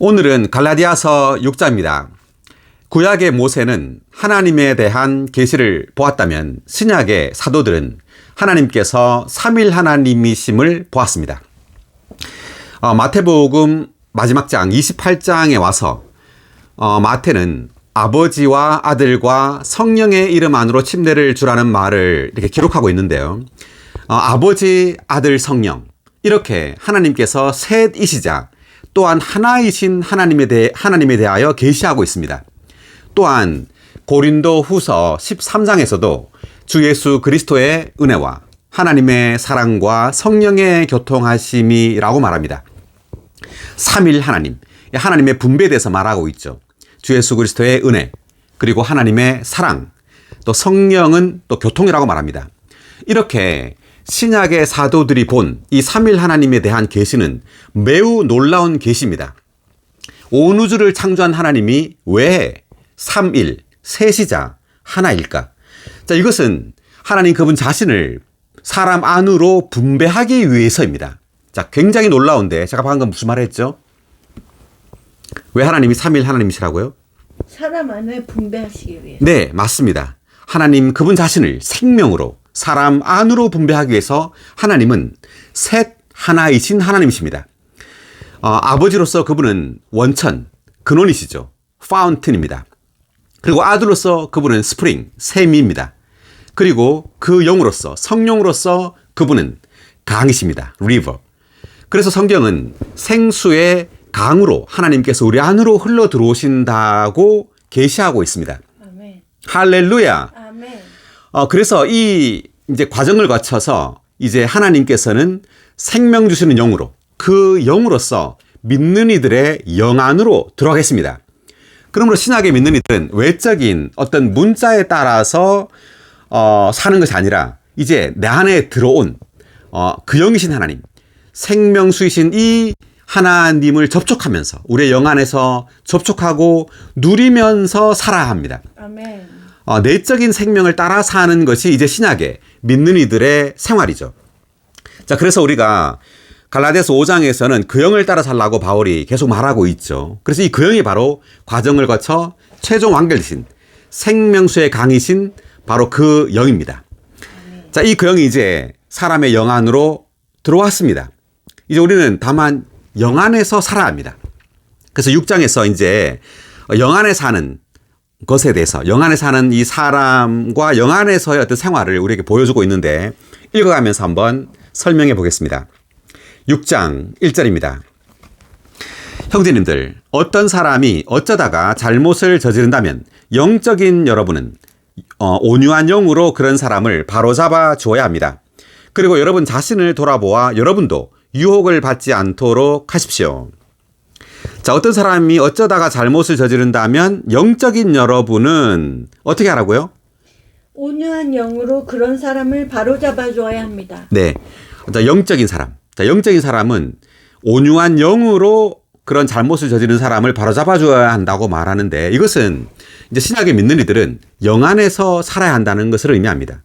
오늘은 갈라디아서 6장입니다. 구약의 모세는 하나님에 대한 계시를 보았다면 신약의 사도들은 하나님께서 삼일 하나님이심을 보았습니다. 마태복음 마지막 장 28장에 와서 마태는 아버지와 아들과 성령의 이름 안으로 침례를 주라는 말을 이렇게 기록하고 있는데요. 아버지, 아들, 성령 이렇게 하나님께서 셋이시자 또한 하나이신 하나님에 대하여 계시하고 있습니다. 또한 고린도 후서 13장에서도 주 예수 그리스도의 은혜와 하나님의 사랑과 성령의 교통하심이라고 말합니다. 삼일 하나님, 하나님의 분배에 대해서 말하고 있죠. 주 예수 그리스도의 은혜, 그리고 하나님의 사랑, 또 성령은 또 교통이라고 말합니다. 이렇게 신약의 사도들이 본 이 삼일 하나님에 대한 계시는 매우 놀라운 계시입니다. 온 우주를 창조한 하나님이 왜 삼일, 셋이자 하나일까? 자, 이것은 하나님 그분 자신을 사람 안으로 분배하기 위해서입니다. 자, 굉장히 놀라운데 제가 방금 무슨 말을 했죠? 왜 하나님이 삼일 하나님이시라고요? 사람 안에 분배하시기 위해서. 네, 맞습니다. 하나님 그분 자신을 생명으로 사람 안으로 분배하기 위해서 하나님은 셋 하나이신 하나님이십니다. 아버지로서 그분은 원천, 근원이시죠. 파운틴입니다. 그리고 아들로서 그분은 스프링, 샘입니다. 그리고 그 영으로서, 성령으로서 그분은 강이십니다. 리버. 그래서 성경은 생수의 강으로 하나님께서 우리 안으로 흘러 들어오신다고 계시하고 있습니다. 아멘. 할렐루야. 아멘. 그래서 이 이제 과정을 거쳐서 이제 하나님께서는 생명 주시는 영으로 그 영으로서 믿는 이들의 영 안으로 들어가겠습니다. 그러므로 신약의 믿는 이들은 외적인 어떤 문자에 따라서 사는 것이 아니라 이제 내 안에 들어온 그 영이신 하나님, 생명수이신 이 하나님을 접촉하면서 우리의 영 안에서 접촉하고 누리면서 살아야 합니다. 아멘. 내적인 생명을 따라 사는 것이 이제 신약의 믿는 이들의 생활이죠. 자, 그래서 우리가 갈라디아서 5장에서는 그 영을 따라 살라고 바울이 계속 말하고 있죠. 그래서 이 그 영이 바로 과정을 거쳐 최종 완결되신 생명수의 강이신 바로 그 영입니다. 자, 이 그 영이 이제 사람의 영 안으로 들어왔습니다. 이제 우리는 다만 영 안에서 살아야 합니다. 그래서 6장에서 이제 영 안에 사는 것에 대해서 영 안에 사는 이 사람과 영 안에서의 어떤 생활을 우리에게 보여주고 있는데 읽어가면서 한번 설명해 보겠습니다. 6장 1절입니다. 형제님들, 어떤 사람이 어쩌다가 잘못을 저지른다면 영적인 여러분은 온유한 영으로 그런 사람을 바로잡아 주어야 합니다. 그리고 여러분 자신을 돌아보아 여러분도 유혹을 받지 않도록 하십시오. 자, 어떤 사람이 어쩌다가 잘못을 저지른다면 영적인 여러분은 어떻게 하라고요? 온유한 영으로 그런 사람을 바로잡아 줘야 합니다. 네. 자, 영적인 사람. 자, 영적인 사람은 온유한 영으로 그런 잘못을 저지른 사람을 바로잡아 줘야 한다고 말하는데 이것은 이제 신약에 믿는 이들은 영 안에서 살아야 한다는 것을 의미합니다.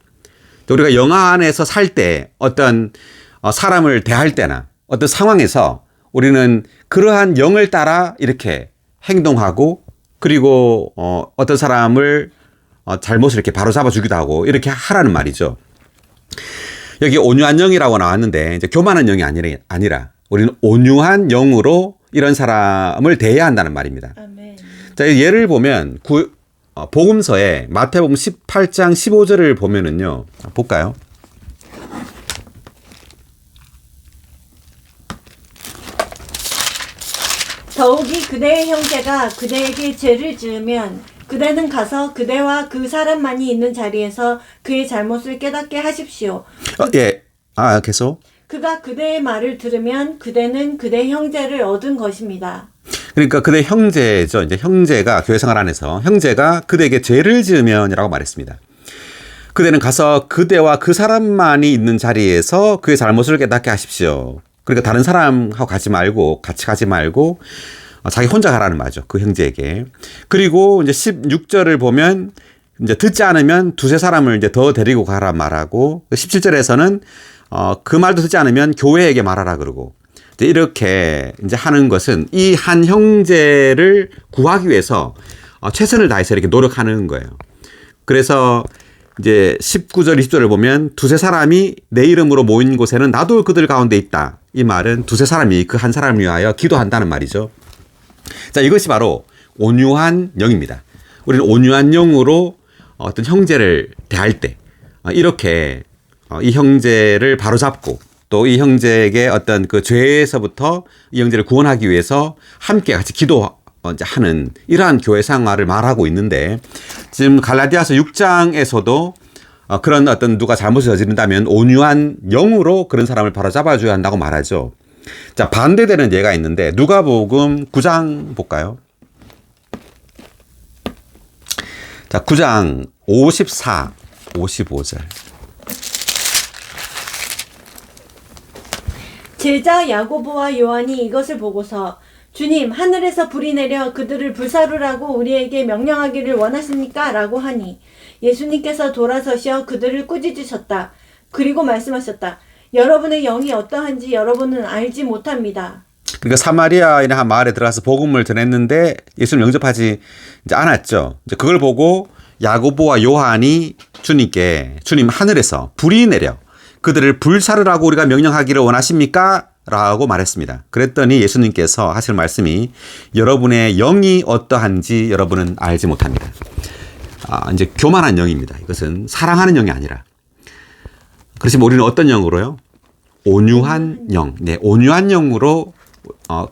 또 우리가 영 안에서 살 때 어떤 사람을 대할 때나 어떤 상황에서 우리는 그러한 영을 따라 이렇게 행동하고 그리고 어떤 사람을 잘못을 이렇게 바로잡아 주기도 하고 이렇게 하라는 말이죠. 여기 온유한 영이라고 나왔는데 이제 교만한 영이 아니라 우리는 온유한 영으로 이런 사람을 대해야 한다는 말입니다. 아멘. 자, 예를 보면 복음서에 마태복음 18장 15절을 보면은요. 볼까요? 더욱이 그대의 형제가 그대에게 죄를 지으면 그대는 가서 그대와 그 사람만이 있는 자리에서 그의 잘못을 깨닫게 하십시오. 예. 계속. 그가 그대의 말을 들으면 그대는 그대 형제를 얻은 것입니다. 그러니까 그대 형제죠. 이제 형제가 교회 생활 안에서 형제가 그대에게 죄를 지으면이라고 말했습니다. 그대는 가서 그대와 그 사람만이 있는 자리에서 그의 잘못을 깨닫게 하십시오. 그러니까 다른 사람하고 같이 가지 말고 자기 혼자 가라는 말이죠. 그 형제에게. 그리고 이제 16절을 보면 이제 듣지 않으면 두세 사람을 이제 더 데리고 가라 말하고 17절에서는 그 말도 듣지 않으면 교회에게 말하라 그러고 이제 이렇게 이제 하는 것은 이 한 형제를 구하기 위해서 최선을 다해서 이렇게 노력하는 거예요. 그래서 이제 19절, 20절을 보면 두세 사람이 내 이름으로 모인 곳에는 나도 그들 가운데 있다. 이 말은 두세 사람이 그 한 사람을 위하여 기도한다는 말이죠. 자, 이것이 바로 온유한 영입니다. 우리는 온유한 영으로 어떤 형제를 대할 때 이렇게 이 형제를 바로잡고 또 이 형제에게 어떤 그 죄에서부터 이 형제를 구원하기 위해서 함께 같이 기도하는 이러한 교회 생활을 말하고 있는데 지금 갈라디아서 6장에서도 그런 어떤 누가 잘못을 저지른다면 온유한 영으로 그런 사람을 바로잡아줘야 한다고 말하죠. 자, 반대되는 예가 있는데 누가복음 9장 볼까요? 자, 9장 54, 55절. 제자 야고보와 요한이 이것을 보고서 주님, 하늘에서 불이 내려 그들을 불사르라고 우리에게 명령하기를 원하십니까? 라고 하니 예수님께서 돌아서셔 그들을 꾸짖으셨다. 그리고 말씀하셨다. 여러분의 영이 어떠한지 여러분은 알지 못합니다. 그러니까 사마리아인의 한 마을에 들어가서 복음을 전했는데 예수를 영접하지 이제 않았죠. 이제 그걸 보고 야고보와 요한이 주님께 주님 하늘에서 불이 내려 그들을 불사르라고 우리가 명령하기를 원하십니까? 라고 말했습니다. 그랬더니 예수님께서 하실 말씀이 여러분의 영이 어떠한지 여러분은 알지 못합니다. 이제 교만한 영입니다. 이것은 사랑하는 영이 아니라. 그렇지만 우리는 어떤 영으로요? 온유한 영. 네, 온유한 영으로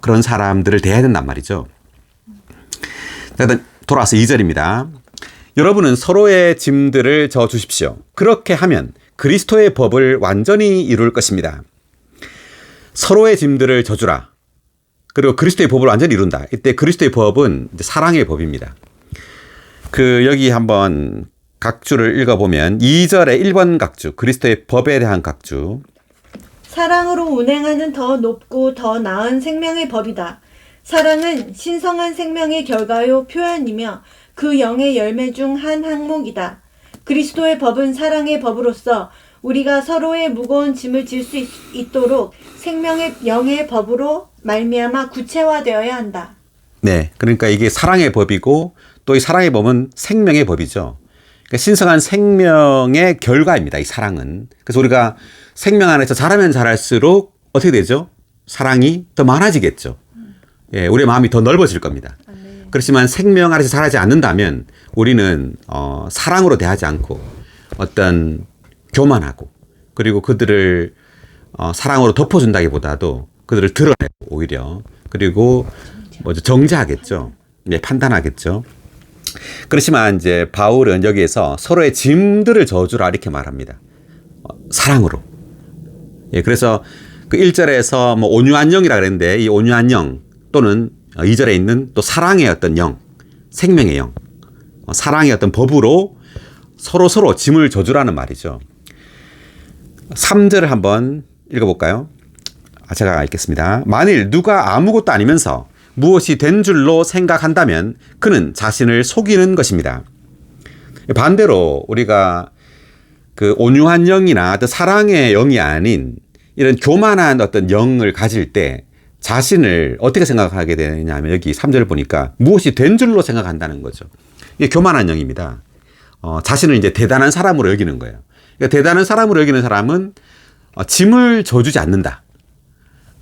그런 사람들을 대해야 된단 말이죠. 일단 돌아와서 2절입니다. 여러분은 서로의 짐들을 져 주십시오. 그렇게 하면 그리스도의 법을 완전히 이룰 것입니다. 서로의 짐들을 져주라. 그리고 그리스도의 법을 완전히 이룬다. 이때 그리스도의 법은 이제 사랑의 법입니다. 여기 한번 각주를 읽어보면 2절의 1번 각주, 그리스도의 법에 대한 각주. 사랑으로 운행하는 더 높고 더 나은 생명의 법이다. 사랑은 신성한 생명의 결과요 표현이며 그 영의 열매 중 한 항목이다. 그리스도의 법은 사랑의 법으로서 우리가 서로의 무거운 짐을 질 수 있도록 생명의 영의 법으로 말미암아 구체화되어야 한다. 네, 그러니까 이게 사랑의 법이고 또 이 사랑의 법은 생명의 법이죠. 그러니까 신성한 생명의 결과입니다. 이 사랑은. 그래서 우리가 생명 안에서 자라면 자랄수록 어떻게 되죠? 사랑이 더 많아지겠죠. 예, 우리의 마음이 더 넓어질 겁니다. 그렇지만 생명 안에서 자라지 않는다면 우리는 사랑으로 대하지 않고 어떤 교만하고 그리고 그들을 사랑으로 덮어준다기보다도 그들을 드러내고 오히려 그리고 정죄하겠죠. 네, 판단하겠죠. 그렇지만 이제 바울은 여기에서 서로의 짐들을 져주라 이렇게 말합니다. 사랑으로. 예, 그래서 그 1절에서 온유한 영이라 그랬는데 이 온유한 영 또는 2절에 있는 또 사랑의 어떤 영, 생명의 영, 사랑의 어떤 법으로 서로 짐을 져주라는 말이죠. 3절을 한번 읽어볼까요? 제가 읽겠습니다. 만일 누가 아무것도 아니면서 무엇이 된 줄로 생각한다면 그는 자신을 속이는 것입니다. 반대로 우리가 그 온유한 영이나 또 사랑의 영이 아닌 이런 교만한 어떤 영을 가질 때 자신을 어떻게 생각하게 되냐면 여기 3절을 보니까 무엇이 된 줄로 생각한다는 거죠. 이게 교만한 영입니다. 자신을 이제 대단한 사람으로 여기는 거예요. 그러니까 대단한 사람으로 여기는 사람은 짐을 져주지 않는다.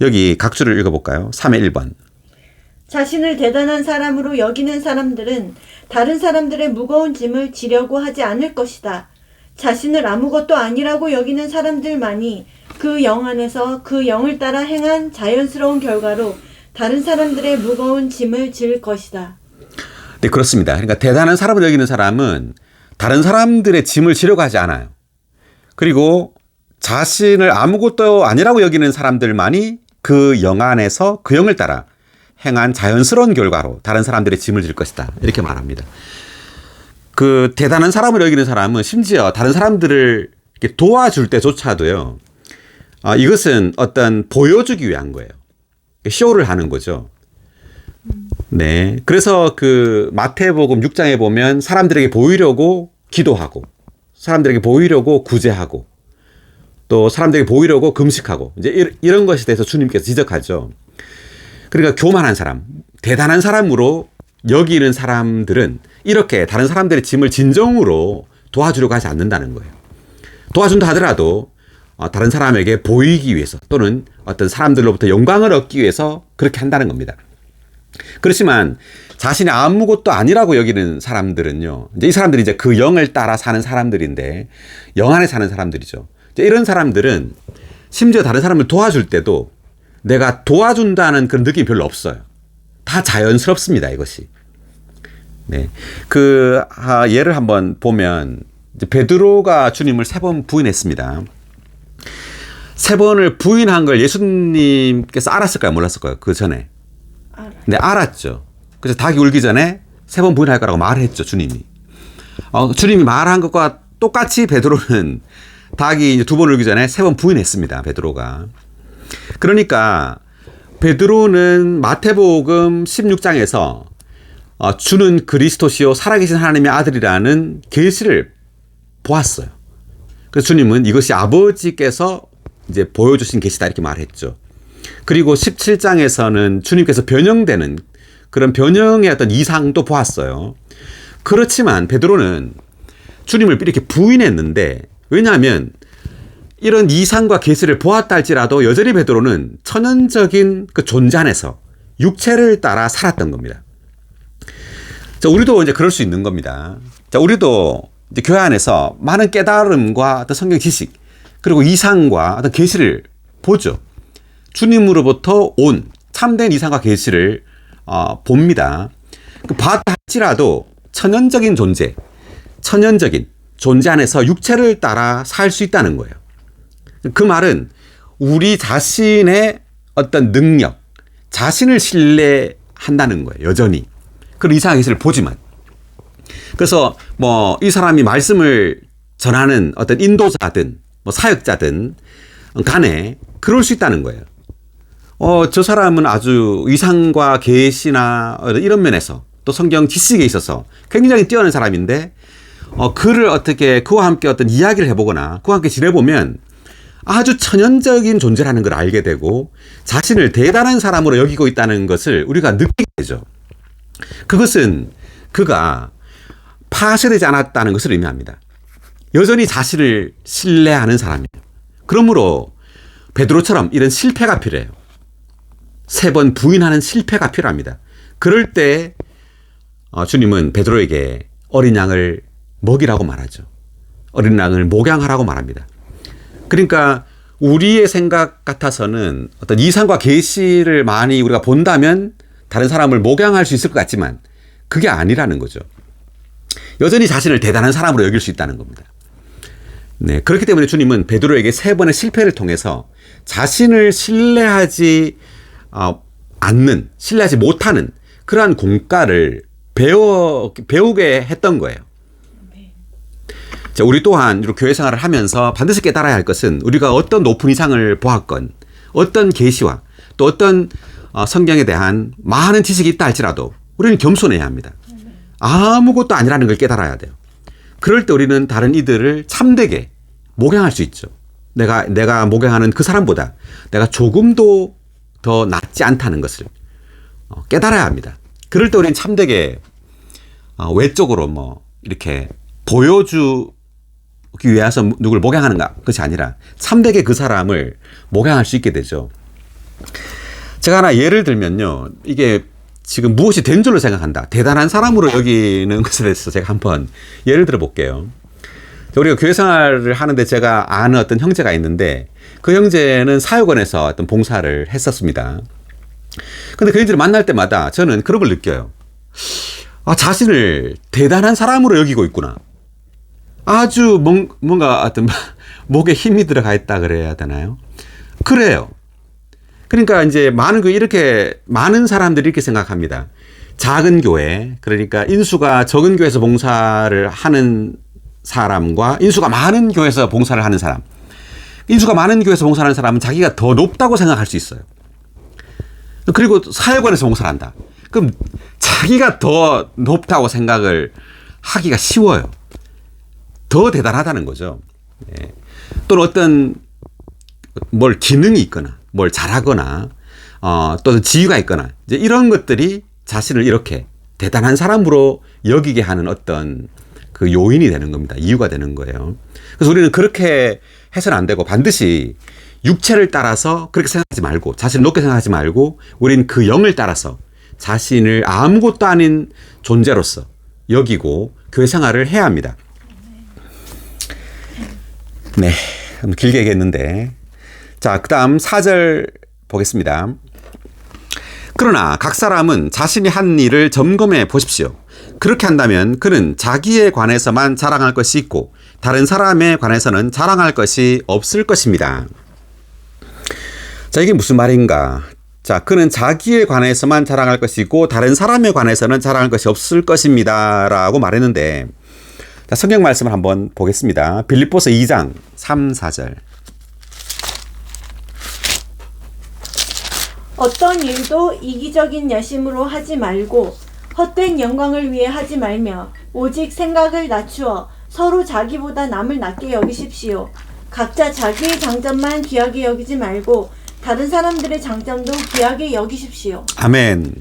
여기 각주를 읽어볼까요? 3의 1번. 자신을 대단한 사람으로 여기는 사람들은 다른 사람들의 무거운 짐을 지려고 하지 않을 것이다. 자신을 아무것도 아니라고 여기는 사람들만이 그 영 안에서 그 영을 따라 행한 자연스러운 결과로 다른 사람들의 무거운 짐을 질 것이다. 네, 그렇습니다. 그러니까 대단한 사람으로 여기는 사람은 다른 사람들의 짐을 지려고 하지 않아요. 그리고 자신을 아무것도 아니라고 여기는 사람들만이 그 영 안에서 그 영을 따라 행한 자연스러운 결과로 다른 사람들의 짐을 질 것이다. 이렇게 말합니다. 그 대단한 사람으로 여기는 사람은 심지어 다른 사람들을 이렇게 도와줄 때조차도요. 이것은 어떤 보여주기 위한 거예요. 쇼를 하는 거죠. 네. 그래서 그 마태복음 6장에 보면 사람들에게 보이려고 기도하고 사람들에게 보이려고 구제하고 또 사람들에게 보이려고 금식하고 이제 이런 것에 대해서 주님께서 지적하죠. 그러니까 교만한 사람, 대단한 사람으로 여기는 사람들은 이렇게 다른 사람들의 짐을 진정으로 도와주려고 하지 않는다는 거예요. 도와준다 하더라도 다른 사람에게 보이기 위해서 또는 어떤 사람들로부터 영광을 얻기 위해서 그렇게 한다는 겁니다. 그렇지만 자신이 아무것도 아니라고 여기는 사람들은요, 이제 이 사람들이 이제 그 영을 따라 사는 사람들인데 영 안에 사는 사람들이죠. 이제 이런 사람들은 심지어 다른 사람을 도와줄 때도 내가 도와준다는 그런 느낌이 별로 없어요. 다 자연스럽습니다, 이것이. 네. 예를 한번 보면, 이제 베드로가 주님을 3번 부인했습니다. 3번을 부인한 걸 예수님께서 알았을까요? 몰랐을까요? 그 전에. 네, 알았죠. 그래서 닭이 울기 전에 3번 부인할 거라고 말했죠, 주님이. 주님이 말한 것과 똑같이 베드로는 닭이 이제 2번 울기 전에 3번 부인했습니다, 베드로가. 그러니까 베드로는 마태복음 16장에서 주는 그리스도시요 살아계신 하나님의 아들이라는 계시를 보았어요. 그래서 주님은 이것이 아버지께서 이제 보여주신 계시다 이렇게 말했죠. 그리고 17장에서는 주님께서 변형되는 그런 변형의 어떤 이상도 보았어요. 그렇지만 베드로는 주님을 이렇게 부인했는데, 왜냐하면 이런 이상과 계시를 보았다 할지라도 여전히 베드로는 천연적인 그 존재 안에서 육체를 따라 살았던 겁니다. 자, 우리도 이제 그럴 수 있는 겁니다. 자, 우리도 이제 교회 안에서 많은 깨달음과 어떤 성경 지식, 그리고 이상과 어떤 계시를 보죠. 주님으로부터 온 참된 이상과 계시를 봅니다. 봤다 할지라도 천연적인 존재 안에서 육체를 따라 살 수 있다는 거예요. 그 말은 우리 자신의 어떤 능력, 자신을 신뢰한다는 거예요. 여전히. 그런 이상한 계시를 보지만. 그래서 이 사람이 말씀을 전하는 어떤 인도자든 사역자든 간에 그럴 수 있다는 거예요. 저 사람은 아주 이상과 계시나 이런 면에서 또 성경 지식에 있어서 굉장히 뛰어난 사람인데 그를 어떻게 그와 함께 어떤 이야기를 해보거나 그와 함께 지내보면 아주 천연적인 존재라는 걸 알게 되고 자신을 대단한 사람으로 여기고 있다는 것을 우리가 느끼게 되죠. 그것은 그가 파쇄되지 않았다는 것을 의미합니다. 여전히 자신을 신뢰하는 사람이에요. 그러므로 베드로처럼 이런 실패가 필요해요. 3번 부인하는 실패가 필요합니다. 그럴 때 주님은 베드로에게 어린 양을 먹이라고 말하죠. 어린 양을 목양하라고 말합니다. 그러니까 우리의 생각 같아서는 어떤 이상과 계시를 많이 우리가 본다면 다른 사람을 목양할 수 있을 것 같지만 그게 아니라는 거죠. 여전히 자신을 대단한 사람으로 여길 수 있다는 겁니다. 네, 그렇기 때문에 주님은 베드로에게 3번의 실패를 통해서 자신을 신뢰하지 못하는 그러한 공과를 배우게 했던 거예요. 자, 우리 또한 교회 생활을 하면서 반드시 깨달아야 할 것은 우리가 어떤 높은 이상을 보았건 어떤 계시와 또 어떤 성경에 대한 많은 지식이 있다 할지라도 우리는 겸손해야 합니다. 아무것도 아니라는 걸 깨달아야 돼요. 그럴 때 우리는 다른 이들을 참되게 목양할 수 있죠. 내가 목양하는 그 사람보다 내가 조금도 더 낫지 않다는 것을 깨달아야 합니다. 그럴 때 우리는 참되게 외적으로 이렇게 보여주기 위해서 누구를 목양하는 것이 아니라 참되게 그 사람을 목양할 수 있게 되죠. 제가 하나 예를 들면요. 이게 지금 무엇이 된 줄로 생각한다. 대단한 사람으로 여기는 것에 대해서 제가 한번 예를 들어 볼게요. 우리가 교회 생활을 하는데 제가 아는 어떤 형제가 있는데 그 형제는 사역원에서 어떤 봉사를 했었습니다. 근데 그 형제를 만날 때마다 저는 그런 걸 느껴요. 자신을 대단한 사람으로 여기고 있구나. 아주 뭔가 어떤 목에 힘이 들어가 있다 그래야 되나요? 그래요. 그러니까 이제 많은 사람들이 이렇게 생각합니다. 작은 교회, 그러니까 인수가 적은 교회에서 봉사를 하는 사람과 인수가 많은 교회에서 봉사를 하는 사람. 인수가 많은 교회에서 봉사하는 사람은 자기가 더 높다고 생각할 수 있어요. 그리고 사역원에서 봉사를 한다. 그럼 자기가 더 높다고 생각을 하기가 쉬워요. 더 대단하다는 거죠. 예. 또는 어떤 뭘 기능이 있거나 뭘 잘하거나 또는 지위가 있거나 이제 이런 것들이 자신을 이렇게 대단한 사람으로 여기게 하는 어떤 그 요인이 되는 겁니다. 이유가 되는 거예요. 그래서 우리는 그렇게 해서는 안 되고 반드시 육체를 따라서 그렇게 생각하지 말고 자신을 높게 생각하지 말고 우리는 그 영을 따라서 자신을 아무것도 아닌 존재로서 여기고 교회 생활을 해야 합니다. 네, 길게 얘기했는데 자, 그 다음 4절 보겠습니다. 그러나 각 사람은 자신이 한 일을 점검해 보십시오. 그렇게 한다면 그는 자기에 관해서만 자랑할 것이 있고 다른 사람에 관해서는 자랑할 것이 없을 것입니다. 자, 이게 무슨 말인가? 자, 그는 자기에 관해서만 자랑할 것이고 다른 사람에 관해서는 자랑할 것이 없을 것입니다. 라고 말했는데 자, 성경 말씀을 한번 보겠습니다. 빌립보서 2장 3, 4절. 어떤 일도 이기적인 야심으로 하지 말고 헛된 영광을 위해 하지 말며 오직 생각을 낮추어 서로 자기보다 남을 낮게 여기십시오. 각자 자기의 장점만 귀하게 여기지 말고 다른 사람들의 장점도 귀하게 여기십시오. 아멘.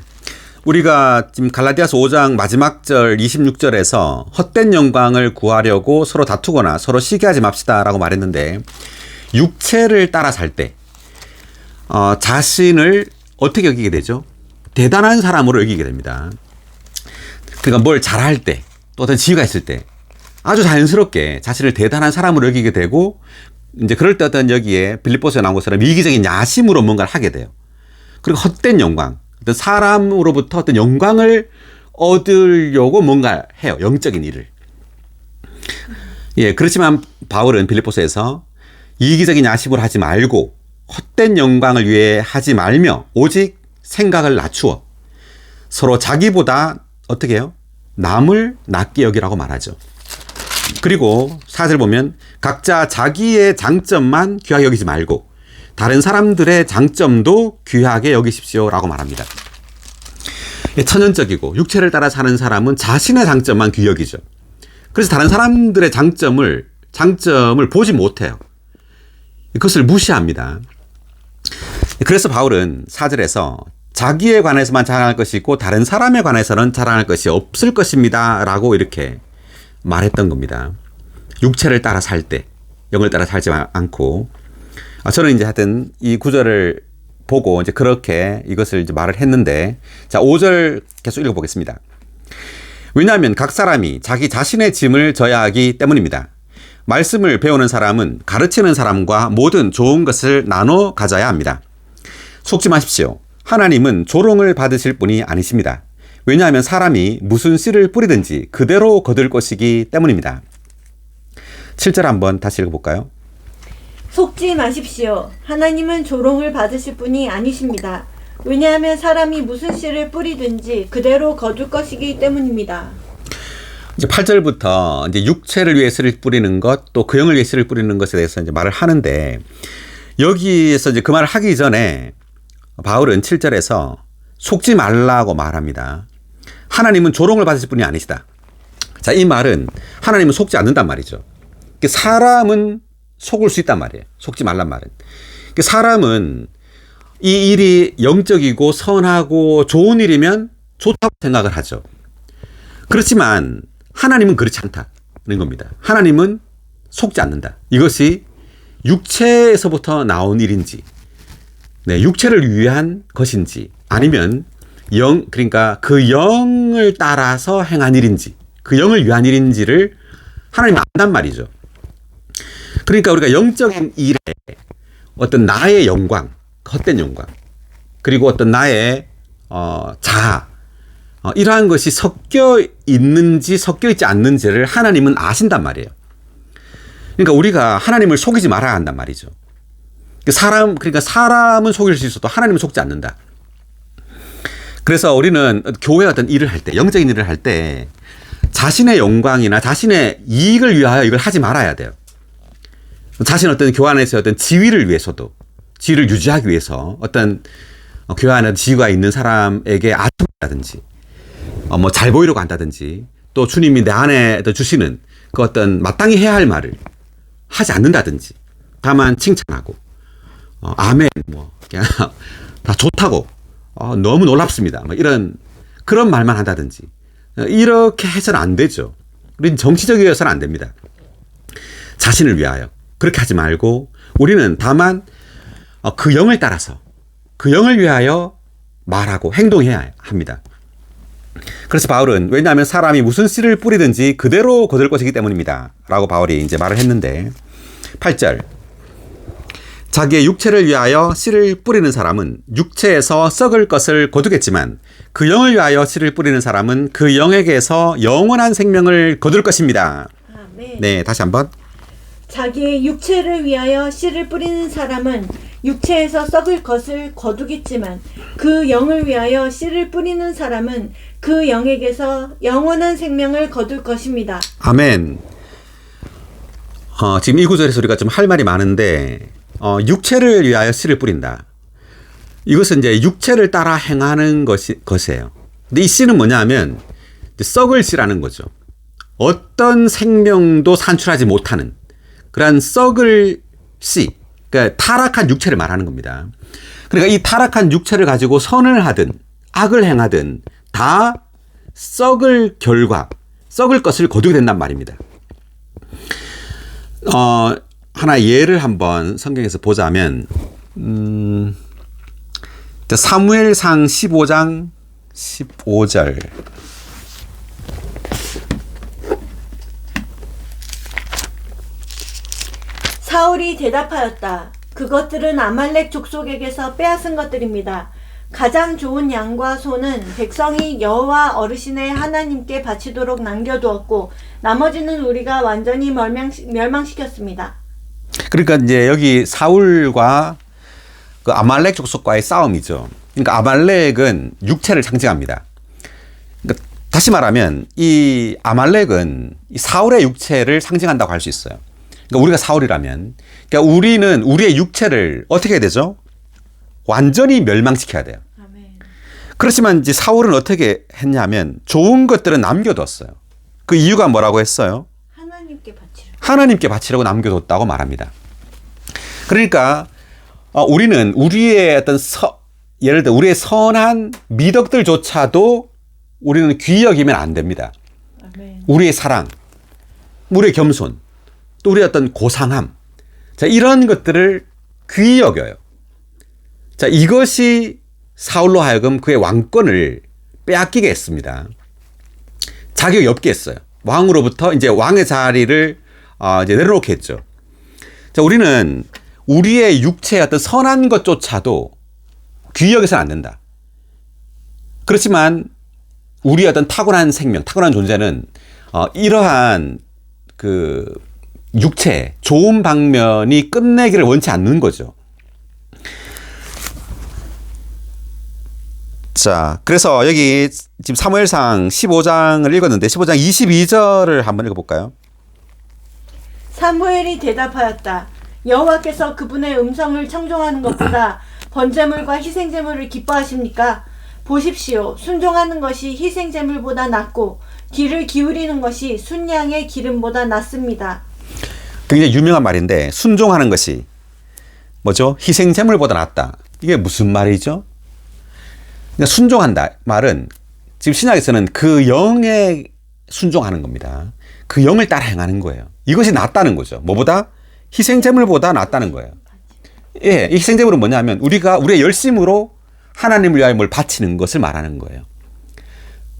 우리가 지금 갈라디아서 5장 마지막 절 26절에서 헛된 영광을 구하려고 서로 다투거나 서로 시기하지 맙시다라고 말했는데 육체를 따라 살 때 자신을 어떻게 여기게 되죠? 대단한 사람으로 여기게 됩니다. 그러니까 뭘 잘할 때, 또 어떤 지위가 있을 때 아주 자연스럽게 자신을 대단한 사람으로 여기게 되고 이제 그럴 때 어떤 여기에 빌립보서에 나온 것처럼 이기적인 야심으로 뭔가를 하게 돼요. 그리고 헛된 영광, 어떤 사람으로부터 어떤 영광을 얻으려고 뭔가 해요. 영적인 일을. 예, 그렇지만 바울은 빌립보서에서 이기적인 야심으로 하지 말고 헛된 영광을 위해 하지 말며 오직 생각을 낮추어 서로 자기보다 어떻게 해요? 남을 낮게 여기라고 말하죠. 그리고 4절 보면 각자 자기의 장점만 귀하게 여기지 말고 다른 사람들의 장점도 귀하게 여기십시오 라고 말합니다. 천연적이고 육체를 따라 사는 사람은 자신의 장점만 귀히 여기죠. 그래서 다른 사람들의 장점을 보지 못해요. 그것을 무시합니다. 그래서 바울은 4절에서 자기에 관해서만 자랑할 것이 있고 다른 사람에 관해서는 자랑할 것이 없을 것입니다 라고 이렇게 말했던 겁니다. 육체를 따라 살 때 영을 따라 살지 않고 저는 이제 하여튼 이 구절을 보고 이제 그렇게 이것을 이제 말을 했는데 자 5절 계속 읽어보겠습니다. 왜냐하면 각 사람이 자기 자신의 짐을 져야 하기 때문입니다. 말씀을 배우는 사람은 가르치는 사람과 모든 좋은 것을 나눠 가져야 합니다. 속지 마십시오. 하나님은 조롱을 받으실 분이 아니십니다. 왜냐하면 사람이 무슨 씨를 뿌리든지 그대로 거둘 것이기 때문입니다. 7절 한번 다시 읽어볼까요? 속지 마십시오. 하나님은 조롱을 받으실 분이 아니십니다. 왜냐하면 사람이 무슨 씨를 뿌리든지 그대로 거둘 것이기 때문입니다. 이제 8절부터 이제 육체를 위해 씨를 뿌리는 것, 또 그 영을 위해 씨를 뿌리는 것에 대해서 이제 말을 하는데 여기에서 이제 그 말을 하기 전에 바울은 7절에서 속지 말라고 말합니다. 하나님은 조롱을 받으실 분이 아니시다. 자, 이 말은 하나님은 속지 않는단 말이죠. 사람은 속을 수 있단 말이에요. 속지 말란 말은. 사람은 이 일이 영적이고 선하고 좋은 일이면 좋다고 생각을 하죠. 그렇지만 하나님은 그렇지 않다는 겁니다. 하나님은 속지 않는다. 이것이 육체에서부터 나온 일인지, 육체를 위한 것인지, 아니면 그러니까 그 영을 따라서 행한 일인지, 그 영을 위한 일인지를 하나님은 안단 말이죠. 그러니까 우리가 영적인 일에 어떤 나의 영광, 헛된 영광, 그리고 어떤 나의 자아, 이러한 것이 섞여 있는지 섞여 있지 않는지를 하나님은 아신단 말이에요. 그러니까 우리가 하나님을 속이지 말아야 한단 말이죠. 그러니까 사람은 속일 수 있어도 하나님은 속지 않는다. 그래서 우리는 교회 어떤 일을 할 때, 영적인 일을 할 때 자신의 영광이나 자신의 이익을 위하여 이걸 하지 말아야 돼요. 자신 어떤 교회 안에서 어떤 지위를 위해서도, 지위를 유지하기 위해서 어떤 교회 안에 지위가 있는 사람에게 아첨한다든지, 뭐 잘 보이려고 한다든지, 또 주님이 내 안에 주시는 그 어떤 마땅히 해야 할 말을 하지 않는다든지, 다만 칭찬하고, 아멘, 뭐, 그냥 다 좋다고, 너무 놀랍습니다. 뭐 이런, 그런 말만 한다든지. 이렇게 해서는 안 되죠. 우리는 정치적이어서는 안 됩니다. 자신을 위하여. 그렇게 하지 말고, 우리는 다만, 그 영을 따라서, 그 영을 위하여 말하고 행동해야 합니다. 그래서 바울은, 왜냐하면 사람이 무슨 씨를 뿌리든지 그대로 거둘 것이기 때문입니다. 라고 바울이 이제 말을 했는데, 8절. 자기의 육체를 위하여 씨를 뿌리는 사람은 육체에서 썩을 것을 거두겠지만 그 영을 위하여 씨를 뿌리는 사람은 그 영에게서 영원한 생명을 거둘 것입니다. 아멘. 네, 다시 한번. 자기의 육체를 위하여 씨를 뿌리는 사람은 육체에서 썩을 것을 거두겠지만 그 영을 위하여 씨를 뿌리는 사람은 그 영에게서 영원한 생명을 거둘 것입니다. 아멘. 지금 이 구절에서 우리가 좀 할 말이 많은데 육체를 위하여 씨를 뿌린다. 이것은 이제 육체를 따라 행하는 것이에요. 근데 이 씨는 뭐냐 하면 썩을 씨라는 거죠. 어떤 생명도 산출하지 못하는 그러한 썩을 씨, 그러니까 타락한 육체를 말하는 겁니다. 그러니까 이 타락한 육체를 가지고 선을 하든 악을 행하든 다 썩을 결과, 썩을 것을 거두게 된단 말입니다. 하나 예를 한번 성경에서 보자면 사무엘상 15장 15절. 사울이 대답하였다. 그것들은 아말렉 족속에게서 빼앗은 것들입니다. 가장 좋은 양과 소는 백성이 여호와 어르신의 하나님께 바치도록 남겨두었고 나머지는 우리가 완전히 멸망시켰습니다. 그러니까 이제 여기 사울과 그 아말렉 족속과의 싸움이죠. 그러니까 아말렉은 육체를 상징합니다. 그러니까 다시 말하면 이 아말렉은 이 사울의 육체를 상징한다고 할 수 있어요. 그러니까 우리가 사울이라면, 그러니까 우리는 우리의 육체를 어떻게 해야 되죠? 완전히 멸망시켜야 돼요. 아멘. 그렇지만 이제 사울은 어떻게 했냐면 좋은 것들은 남겨뒀어요. 그 이유가 뭐라고 했어요? 하나님께 바치라고 남겨뒀다고 말합니다. 그러니까 우리는 우리의 어떤 예를 들어 우리의 선한 미덕들조차도 우리는 귀히 여기면 안 됩니다. 아멘. 우리의 사랑, 우리의 겸손, 또 우리의 어떤 고상함, 자, 이런 것들을 귀히 여겨요. 자, 이것이 사울로 하여금 그의 왕권을 빼앗기게 했습니다. 자격이 없게 했어요. 왕으로부터 이제 왕의 자리를 이제 내려놓게 했죠. 자, 우리는 우리의 육체의 어떤 선한 것조차도 귀히 여겨서는 안 된다. 그렇지만 우리의 어떤 타고난 생명, 타고난 존재는 이러한 그 육체, 좋은 방면이 끝내기를 원치 않는 거죠. 자, 그래서 여기 지금 사무엘상 15장을 읽었는데 15장 22절을 한번 읽어볼까요? 사무엘이 대답하였다. 여호와께서 그분의 음성을 청종하는 것보다 번제물과 희생제물을 기뻐하십니까? 보십시오. 순종하는 것이 희생제물보다 낫고 귀를 기울이는 것이 순양의 기름보다 낫습니다. 굉장히 유명한 말인데 순종하는 것이 뭐죠? 희생제물보다 낫다. 이게 무슨 말이죠? 순종한다 말은 지금 신약에서는 그 영에 순종하는 겁니다. 그 영을 따라 행하는 거예요. 이것이 낫다는 거죠. 뭐보다? 희생제물보다 낫다는 거예요. 예, 이 희생제물은 뭐냐면 우리가 우리의 열심으로 하나님을 위하여 뭘 바치는 것을 말하는 거예요.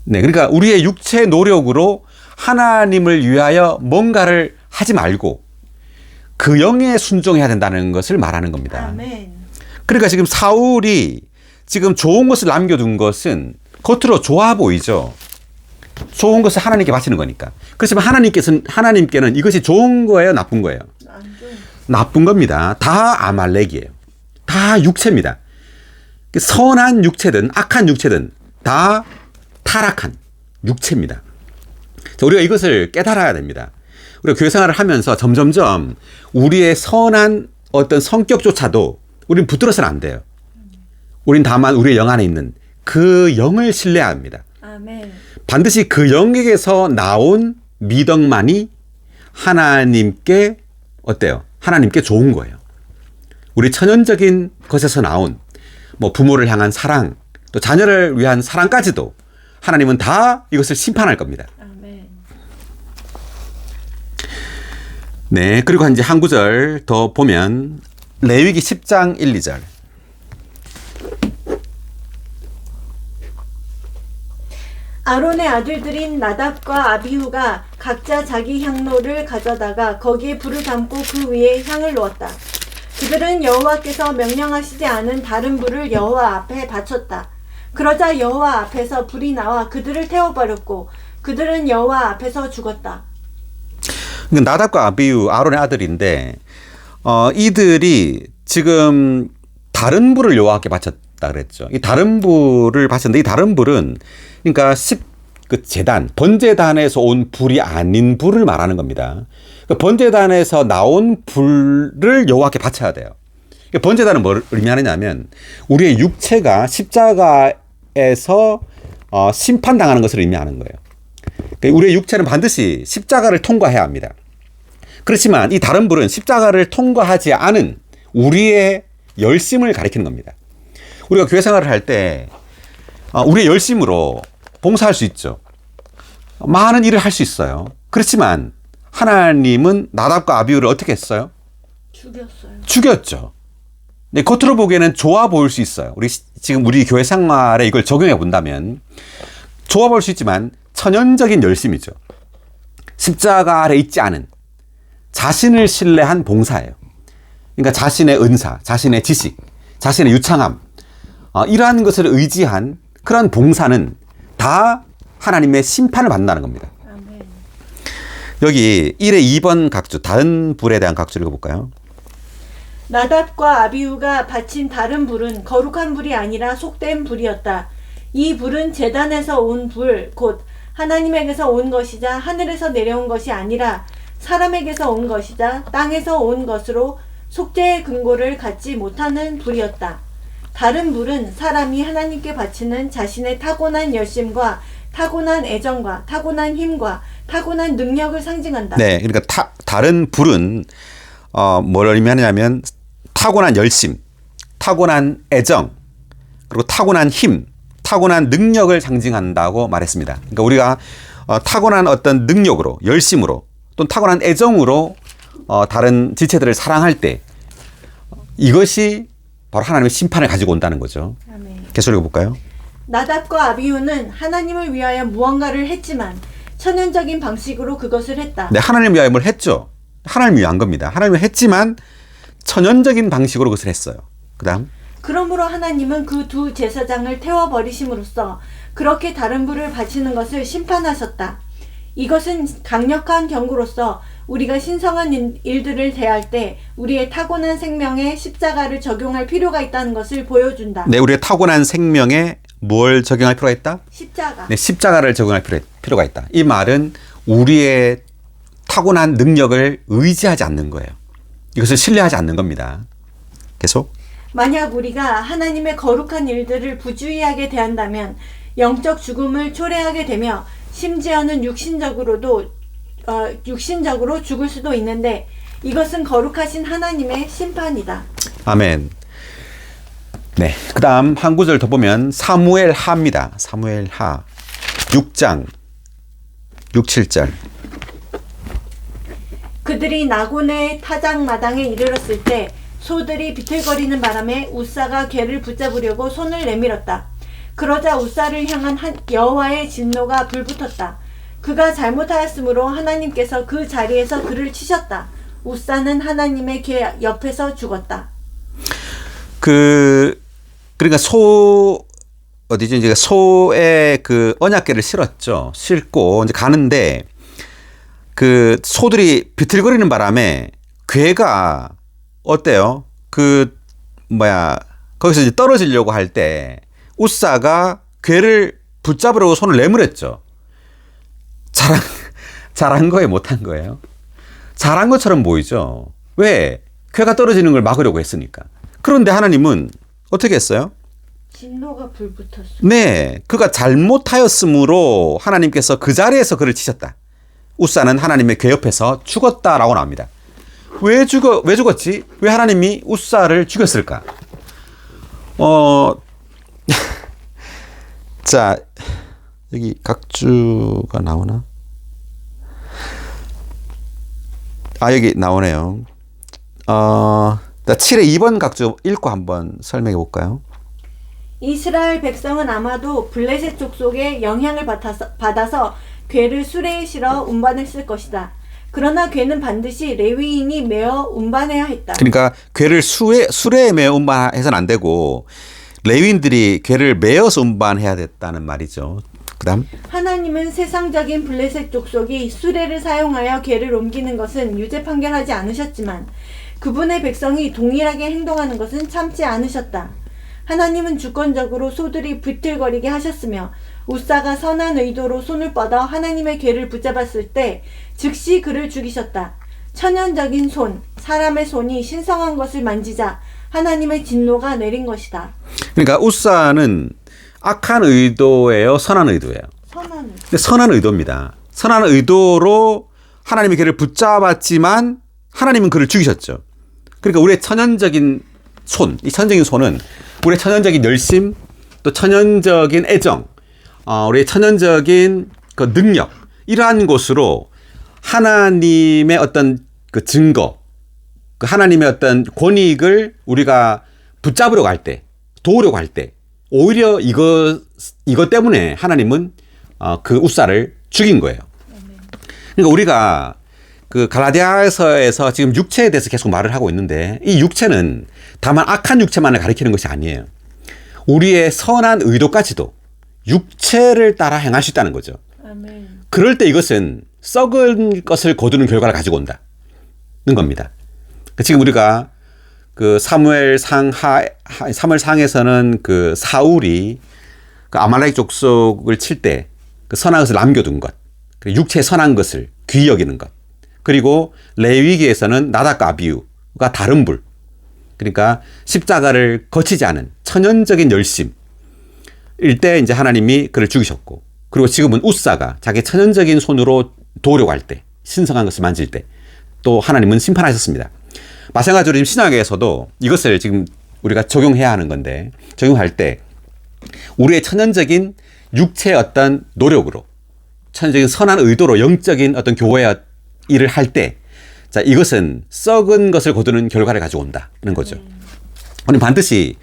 네, 그러니까 우리의 육체의 노력으로 하나님을 위하여 뭔가를 하지 말고 그 영에 순종해야 된다는 것을 말하는 겁니다. 아멘. 그러니까 지금 사울이 지금 좋은 것을 남겨둔 것은 겉으로 좋아 보이죠. 좋은 것을 하나님께 바치는 거니까. 그렇지만 하나님께는 이것이 좋은 거예요, 나쁜 거예요? 나쁜 겁니다. 다 아말렉이에요. 다 육체입니다. 선한 육체든 악한 육체든 다 타락한 육체입니다. 자, 우리가 이것을 깨달아야 됩니다. 우리가 교회 생활을 하면서 점점점 우리의 선한 어떤 성격조차도 우리는 붙들어서는 안 돼요. 우린 다만 우리의 영 안에 있는 그 영을 신뢰해야 합니다. 아멘. 반드시 그 영에게서 나온 미덕만이 하나님께 어때요? 하나님께 좋은 거예요. 우리 천연적인 것에서 나온 뭐 부모를 향한 사랑, 또 자녀를 위한 사랑까지도 하나님은 다 이것을 심판할 겁니다. 아멘. 네, 그리고 이제 한 구절 더 보면 레위기 10장 1, 2절. 아론의 아들들인 나답과 아비후가 각자 자기 향로를 가져다가 거기에 불을 담고 그 위에 향을 놓았다. 그들은 여호와께서 명령하시지 않은 다른 불을 여호와 앞에 바쳤다. 그러자 여호와 앞에서 불이 나와 그들을 태워버렸고 그들은 여호와 앞에서 죽었다. 나답과 아비후 아론의 아들인데 이들이 지금 다른 불을 여호와께 바쳤다 그랬죠. 이 다른 불을 바쳤는데 이 다른 불은 그러니까 그 재단, 번제단에서 온 불이 아닌 불을 말하는 겁니다. 그 번제단에서 나온 불을 여호와께 바쳐야 돼요. 번제단은 뭘 의미하느냐면 우리의 육체가 십자가에서 심판당하는 것을 의미하는 거예요. 우리의 육체는 반드시 십자가를 통과해야 합니다. 그렇지만 이 다른 불은 십자가를 통과하지 않은 우리의 열심을 가리키는 겁니다. 우리가 교회 생활을 할 때 우리의 열심으로 봉사할 수 있죠. 많은 일을 할 수 있어요. 그렇지만 하나님은 나답과 아비후를 어떻게 했어요? 죽였죠. 네, 겉으로 보기에는 좋아 보일 수 있어요. 지금 우리 교회 생활에 이걸 적용해 본다면 좋아 보일 수 있지만 천연적인 열심이죠. 십자가 아래 있지 않은 자신을 신뢰한 봉사예요. 그러니까 자신의 은사, 자신의 지식, 자신의 유창함, 이러한 것을 의지한 그런 봉사는 다 하나님의 심판을 받는다는 겁니다. 아멘. 여기 1의 2번 각주, 다른 불에 대한 각주를 읽어볼까요? 나답과 아비후가 바친 다른 불은 거룩한 불이 아니라 속된 불이었다. 이 불은 제단에서 온 불, 곧 하나님에게서 온 것이자 하늘에서 내려온 것이 아니라 사람에게서 온 것이자 땅에서 온 것으로 속죄의 근거를 갖지 못하는 불이었다. 다른 불은 사람이 하나님께 바치는 자신의 타고난 열심과 타고난 애정과 타고난 힘과 타고난 능력을 상징한다. 네, 그러니까 다른 불은 뭘 의미하냐면 타고난 열심, 타고난 애정, 그리고 타고난 힘, 타고난 능력을 상징한다고 말했습니다. 그러니까 우리가 타고난 어떤 능력으로, 열심으로, 또는 타고난 애정으로 다른 지체들을 사랑할 때 이것이 바로 하나님의 심판을 가지고 온다는 거죠. 아멘. 계속 읽어볼까요? 나답과 아비후는 하나님을 위하여 무언가를 했지만 천연적인 방식으로 그것을 했다. 네, 하나님을 위하여 뭘 했죠. 하나님을 위한 겁니다. 하나님을 했지만 천연적인 방식으로 그것을 했어요. 그 다음. 그러므로 하나님은 그 두 제사장을 태워버리심으로써 그렇게 다른 불을 바치는 것을 심판하셨다. 이것은 강력한 경고로서 우리가 신성한 일들을 대할 때 우리의 타고난 생명에 십자가를 적용할 필요가 있다는 것을 보여준다. 네, 우리의 타고난 생명에 뭘 적용할 필요가 있다? 십자가. 네, 십자가를 적용할 필요가 있다. 이 말은 우리의 타고난 능력을 의지하지 않는 거예요. 이것을 신뢰하지 않는 겁니다. 계속. 만약 우리가 하나님의 거룩한 일들을 부주의하게 대한다면 영적 죽음을 초래하게 되며 심지어는 육신적으로 죽을 수도 있는데 이것은 거룩하신 하나님의 심판이다. 아멘. 네, 그 다음 한 구절 더 보면 사무엘 하입니다. 사무엘 하 6장 6, 7절. 그들이 나곤의 타작마당에 이르렀을 때 소들이 비틀거리는 바람에 우사가 개를 붙잡으려고 손을 내밀었다. 그러자 우사를 향한 여호와의 진노가 불붙었다. 그가 잘못하였으므로 하나님께서 그 자리에서 그를 치셨다. 우사는 하나님의 개 옆에서 죽었다. 그러니까 이제 소의 그 언약궤를 실었죠. 실고 이제 가는데 그 소들이 비틀거리는 바람에 괴가 어때요? 거기서 이제 떨어지려고 할 때 우사가 괴를 붙잡으려고 손을 내밀었죠. 잘한 거예요, 못한 거예요? 잘한 것처럼 보이죠. 왜? 괴가 떨어지는 걸 막으려고 했으니까. 그런데 하나님은 어떻게 했어요? 진노가 불붙었어. 네, 그가 잘못하였으므로 하나님께서 그 자리에서 그를 치셨다. 우사는 하나님의 괴 옆에서 죽었다라고 나옵니다. 왜 죽었지? 왜 하나님이 웃사를 죽였을까? 자, 여기 각주가 나오나? 여기 나오네요. 7의 2번 각주 읽고 한번 설명해 볼까요? 이스라엘 백성은 아마도 블레셋 족속의 영향을 받아서 괴를 수레에 실어 운반했을 것이다. 그러나 괴는 반드시 레위인이 메어 운반해야 했다. 그러니까 괴를 수레에 메어 운반해서는 안 되고 레위인들이 괴를 메어서 운반해야 됐다는 말이죠. 그다음 하나님은 세상적인 블레셋 족속이 수레를 사용하여 괴를 옮기는 것은 유죄 판결하지 않으셨지만 그분의 백성이 동일하게 행동하는 것은 참지 않으셨다. 하나님은 주권적으로 소들이 비틀거리게 하셨으며 웃사가 선한 의도로 손을 뻗어 하나님의 괴를 붙잡았을 때 즉시 그를 죽이셨다. 천연적인 손, 사람의 손이 신성한 것을 만지자 하나님의 진노가 내린 것이다. 그러니까 웃사는 악한 의도예요, 선한 의도예요? 선한 의도입니다. 선한 의도로 하나님의 괴를 붙잡았지만 하나님은 그를 죽이셨죠. 그러니까 우리의 천연적인 손, 이 천연적인 손은 우리의 천연적인 열심, 또 천연적인 애정, 우리의 천연적인 그 능력, 이러한 것으로 하나님의 어떤 그 증거, 그 하나님의 어떤 권익을 우리가 붙잡으려고 할 때, 도우려고 할 때, 오히려 이거 때문에 하나님은 그 웃사를 죽인 거예요. 그러니까 우리가 그 갈라디아서에서 지금 육체에 대해서 계속 말을 하고 있는데 이 육체는 다만 악한 육체만을 가리키는 것이 아니에요. 우리의 선한 의도까지도 육체를 따라 행할 수 있다는 거죠. 아멘. 그럴 때 이것은 썩은 것을 거두는 결과를 가지고 온다는 겁니다. 지금 우리가 그 사무엘상에서는 그 사울이 그 아말렉 족속을 칠 때 그 선한 것을 남겨둔 것, 육체의 선한 것을 귀히 여기는 것, 그리고 레위기에서는 나답과 아비후가 다른 불, 그러니까 십자가를 거치지 않은 천연적인 열심일 때 이제 하나님이 그를 죽이셨고, 그리고 지금은 웃사가 자기 천연적인 손으로 도우려고 할 때, 신성한 것을 만질 때 또 하나님은 심판하셨습니다. 마찬가지로 지금 신약에서도 이것을 지금 우리가 적용해야 하는 건데, 적용할 때 우리의 천연적인 육체의 어떤 노력으로, 천연적인 선한 의도로 영적인 어떤 교회 일을 할 때, 자, 이것은 썩은 것을 거두는 결과를 가지고 온다는 거죠. 우리는 반드시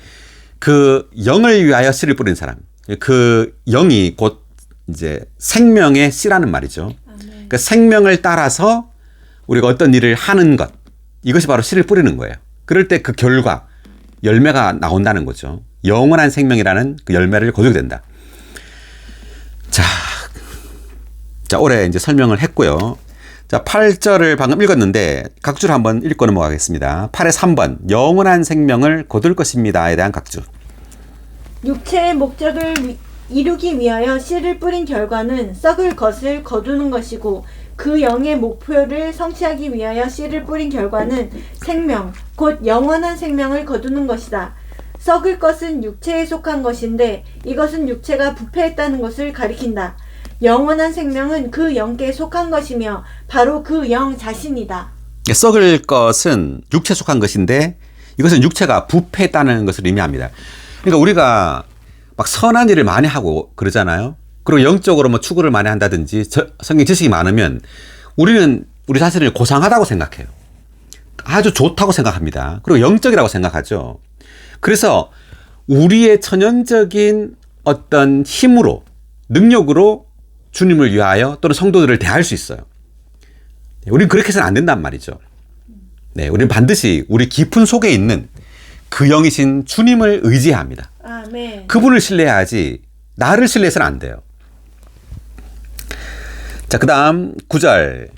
그 영을 위하여 씨를 뿌린 사람, 그 영이 곧 이제 생명의 씨라는 말이죠. 그 생명을 따라서 우리가 어떤 일을 하는 것, 이것이 바로 씨를 뿌리는 거예요. 그럴 때 그 결과, 열매가 나온다는 거죠. 영원한 생명이라는 그 열매를 거두게 된다. 자, 올해 이제 설명을 했고요. 자, 8절을 방금 읽었는데 각주를 한번 읽고 넘어가겠습니다. 8의 3번, 영원한 생명을 거둘 것입니다에 대한 각주. 육체의 목적을 이루기 위하여 씨를 뿌린 결과는 썩을 것을 거두는 것이고, 그 영의 목표를 성취하기 위하여 씨를 뿌린 결과는 생명, 곧 영원한 생명을 거두는 것이다. 썩을 것은 육체에 속한 것인데 이것은 육체가 부패했다는 것을 가리킨다. 영원한 생명은 그 영께 속한 것이며 바로 그 영 자신이다. 썩을 것은 육체에 속한 것인데 이것은 육체가 부패했다는 것을 의미합니다. 그러니까 우리가 막 선한 일을 많이 하고 그러잖아요. 그리고 영적으로 뭐 추구를 많이 한다든지 성경 지식이 많으면 우리는 우리 자신을 고상하다고 생각해요. 아주 좋다고 생각합니다. 그리고 영적이라고 생각하죠. 그래서 우리의 천연적인 어떤 힘으로, 능력으로 주님을 위하여 또는 성도들을 대할 수 있어요. 우리는 그렇게 해서는 안 된단 말이죠. 네, 우리는 반드시 우리 깊은 속에 있는 그 영이신 주님을 의지해야 합니다. 아멘. 그분을 신뢰해야지 나를 신뢰해서는 안 돼요. 자, 그 다음 9절.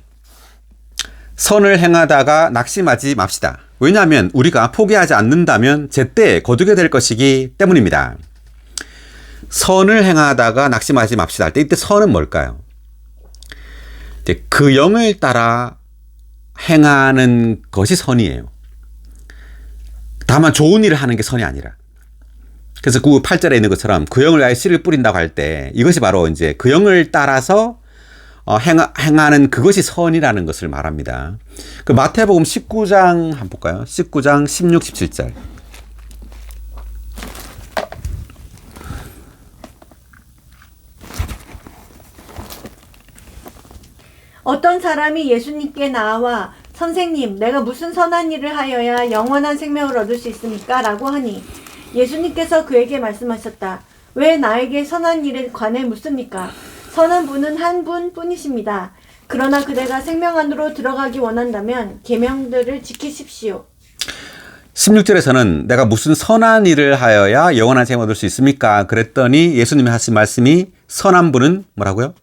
선을 행하다가 낙심하지 맙시다. 왜냐하면 우리가 포기하지 않는다면 제때 거두게 될 것이기 때문입니다. 선을 행하다가 낙심하지 맙시다 할 때 이때 선은 뭘까요? 이제 그 영을 따라 행하는 것이 선이에요. 다만 좋은 일을 하는 게 선이 아니라. 그래서 그 8절에 있는 것처럼 그 영을 위하여 씨를 뿌린다고 할 때 이것이 바로 이제 그 영을 따라서 행하는 그것이 선이라는 것을 말합니다. 그 마태복음 19장 한번 볼까요? 19장 16, 17절. 어떤 사람이 예수님께 나와 선생님, 내가 무슨 선한 일을 하여야 영원한 생명을 얻을 수 있습니까? 라고 하니 예수님께서 그에게 말씀하셨다. 왜 나에게 선한 일에 관해 묻습니까? 선한 분은 한 분뿐이십니다. 그러나 그대가 생명 안으로 들어가기 원한다면 계명들을 지키십시오. 16절에서는 내가 무슨 선한 일을 하여야 영원한 생명을 얻을 수 있습니까? 그랬더니 예수님이 하신 말씀이 선한 분은 뭐라고요?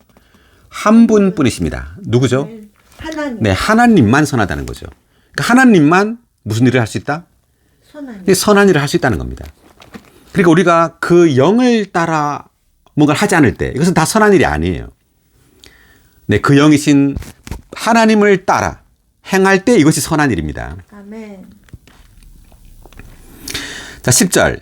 한 분뿐이십니다. 누구죠? 하나님. 네, 하나님만 선하다는 거죠. 그러니까 하나님만 무슨 일을 할 수 있다? 선한 일을 할 수 있다는 겁니다. 그러니까 우리가 그 영을 따라 뭔가를 하지 않을 때 이것은 다 선한 일이 아니에요. 네, 그 영이신 하나님을 따라 행할 때 이것이 선한 일입니다. 아멘. 자, 10절.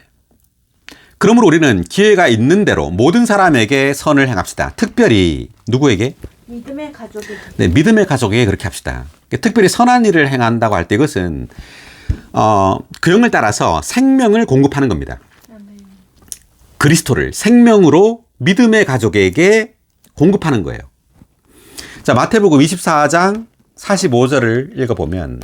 그러므로 우리는 기회가 있는 대로 모든 사람에게 선을 행합시다. 특별히 누구에게? 믿음의 가족에게. 네, 믿음의 가족에게 그렇게 합시다. 특별히 선한 일을 행한다고 할 때 이것은 그 영을 따라서 생명을 공급하는 겁니다. 아멘. 그리스도를 생명으로 믿음의 가족에게 공급하는 거예요. 자, 마태복음 24장 45절을 읽어보면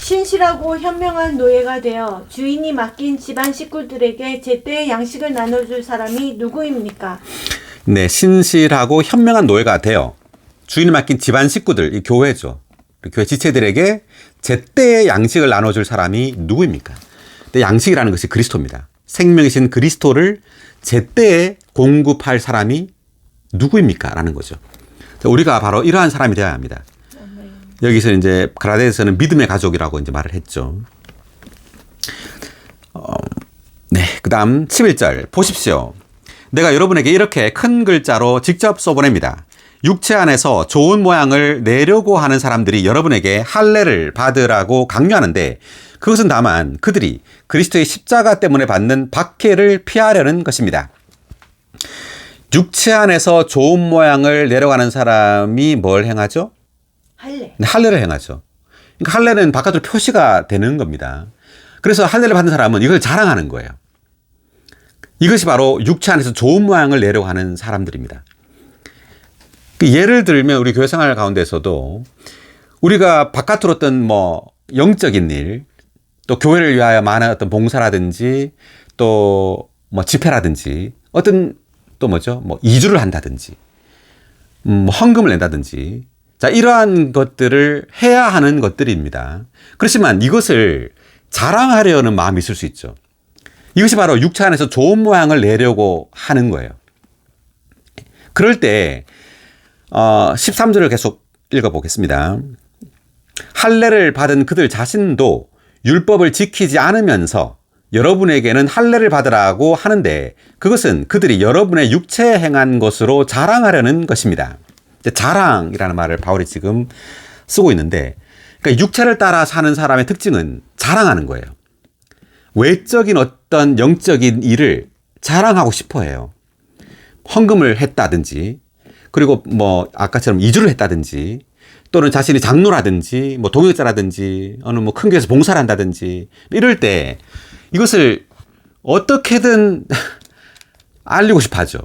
신실하고 현명한 노예가 되어 주인이 맡긴 집안 식구들에게 제때의 양식을 나눠줄 사람이 누구입니까? 네, 신실하고 현명한 노예가 되어 주인이 맡긴 집안 식구들, 이 교회죠. 교회 지체들에게 제때의 양식을 나눠줄 사람이 누구입니까? 근데 양식이라는 것이 그리스도입니다. 생명이신 그리스도를 제때에 공급할 사람이 누구입니까? 라는 거죠. 우리가 바로 이러한 사람이 되어야 합니다. 여기서 이제 가라데에서는 믿음의 가족이라고 이제 말을 했죠. 네, 그다음 11절 보십시오. 내가 여러분에게 이렇게 큰 글자로 직접 써보냅니다. 육체 안에서 좋은 모양을 내려고 하는 사람들이 여러분에게 할례를 받으라고 강요하는데 그것은 다만 그들이 그리스도의 십자가 때문에 받는 박해를 피하려는 것입니다. 육체 안에서 좋은 모양을 내려가는 사람이 뭘 행하죠? 할례. 할례를 행하죠. 그러니까 할례는 바깥으로 표시가 되는 겁니다. 그래서 할례를 받는 사람은 이걸 자랑하는 거예요. 이것이 바로 육체 안에서 좋은 모양을 내려고 하는 사람들입니다. 예를 들면 우리 교회 생활 가운데서도 우리가 바깥으로 어떤 영적인 일, 또 교회를 위하여 많은 어떤 봉사라든지 또 집회라든지 어떤 또 이주를 한다든지 헌금을 낸다든지 자, 이러한 것들을 해야 하는 것들입니다. 그렇지만 이것을 자랑하려는 마음이 있을 수 있죠. 이것이 바로 육체 안에서 좋은 모양을 내려고 하는 거예요. 그럴 때 13절을 계속 읽어보겠습니다. 할례를 받은 그들 자신도 율법을 지키지 않으면서 여러분에게는 할례를 받으라고 하는데 그것은 그들이 여러분의 육체에 행한 것으로 자랑하려는 것입니다. 자랑이라는 말을 바울이 지금 쓰고 있는데 그러니까 육체를 따라 사는 사람의 특징은 자랑하는 거예요. 외적인 어떤 영적인 일을 자랑하고 싶어 해요. 헌금을 했다든지 그리고 아까처럼 이주를 했다든지 또는 자신이 장로라든지 동역자라든지 어느 큰 교회에서 봉사를 한다든지 이럴 때 이것을 어떻게든 알리고 싶어 하죠.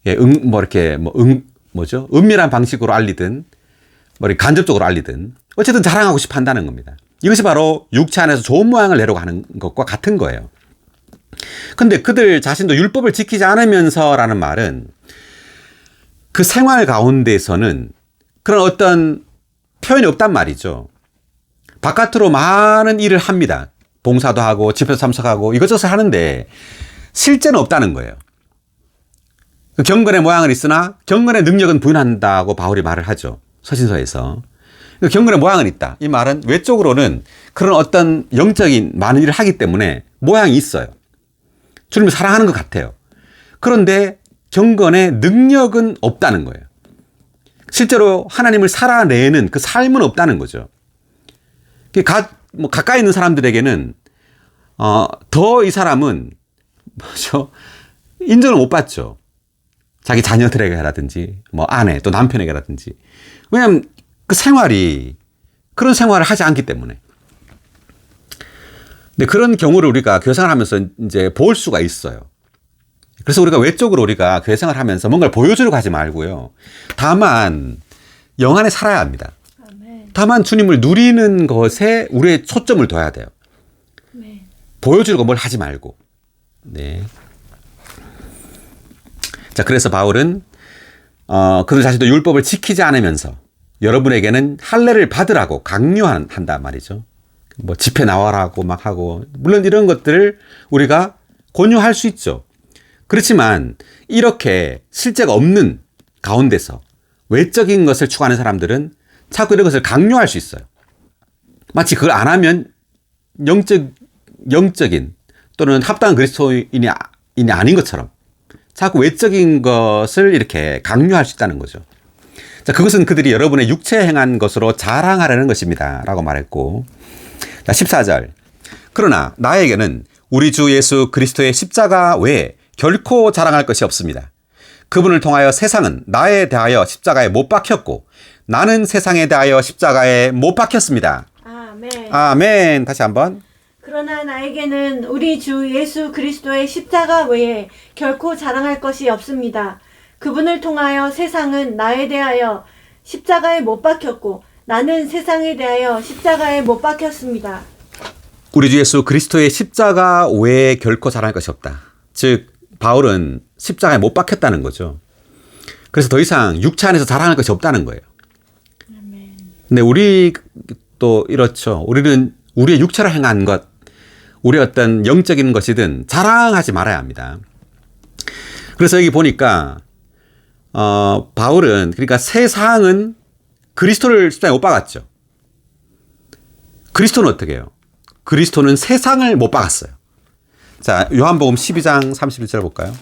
예, 은밀한 방식으로 알리든 간접적으로 알리든 어쨌든 자랑하고 싶어 한다는 겁니다. 이것이 바로 육체 안에서 좋은 모양을 내려고 하는 것과 같은 거예요. 근데 그들 자신도 율법을 지키지 않으면서라는 말은 그 생활 가운데에서는 그런 어떤 표현이 없단 말이죠. 바깥으로 많은 일을 합니다. 봉사도 하고 집회도 참석하고 이것저것 하는데 실제는 없다는 거예요. 그 경건의 모양은 있으나 경건의 능력은 부인한다고 바울이 말을 하죠. 서신서에서. 그 경건의 모양은 있다. 이 말은 외적으로는 그런 어떤 영적인 많은 일을 하기 때문에 모양이 있어요. 주님을 사랑하는 것 같아요. 그런데 경건의 능력은 없다는 거예요. 실제로 하나님을 살아내는 그 삶은 없다는 거죠. 가까이 있는 사람들에게는 더 이 사람은 인정을 못 받죠. 자기 자녀들에게라든지, 뭐 아내 또 남편에게라든지. 왜냐하면 그 생활이 그런 생활을 하지 않기 때문에. 근데 그런 경우를 우리가 교회 생활하면서 이제 볼 수가 있어요. 그래서 우리가 외적으로 우리가 교회 생활하면서 뭔가를 보여주려고 하지 말고요. 다만 영 안에 살아야 합니다. 아멘. 다만 주님을 누리는 것에 우리의 초점을 둬야 돼요. 네. 보여주려고 뭘 하지 말고. 네. 자, 그래서 바울은 그들 자신도 율법을 지키지 않으면서 여러분에게는 할례를 받으라고 강요한단 말이죠. 뭐 집회 나와라고 막 하고, 물론 이런 것들을 우리가 권유할 수 있죠. 그렇지만 이렇게 실제가 없는 가운데서 외적인 것을 추구하는 사람들은 자꾸 이런 것을 강요할 수 있어요. 마치 그걸 안 하면 영적인 또는 합당한 그리스도인이 아닌 것처럼 자꾸 외적인 것을 이렇게 강요할 수 있다는 거죠. 자, 그것은 그들이 여러분의 육체에 행한 것으로 자랑하려는 것입니다. 라고 말했고, 자, 14절. 그러나 나에게는 우리 주 예수 그리스도의 십자가 외에 결코 자랑할 것이 없습니다. 그분을 통하여 세상은 나에 대하여 십자가에 못 박혔고 나는 세상에 대하여 십자가에 못 박혔습니다. 아멘. 아멘. 다시 한번. 그러나 나에게는 우리 주 예수 그리스도의 십자가 외에 결코 자랑할 것이 없습니다. 그분을 통하여 세상은 나에 대하여 십자가에 못 박혔고 나는 세상에 대하여 십자가에 못 박혔습니다. 우리 주 예수 그리스도의 십자가 외에 결코 자랑할 것이 없다. 즉 바울은 십자가에 못 박혔다는 거죠. 그래서 더 이상 육체 안에서 자랑할 것이 없다는 거예요. 아멘. 근데 우리 또 이렇죠. 우리는 우리의 육체로 행한 것, 우리의 어떤 영적인 것이든 자랑하지 말아야 합니다. 그래서 여기 보니까 바울은 그러니까 세상은 그리스도를 십자가에 못 박았죠. 그리스도는 어떻게 해요? 그리스도는 세상을 못 박았어요. 자, 요한복음 12장 31절 볼까요?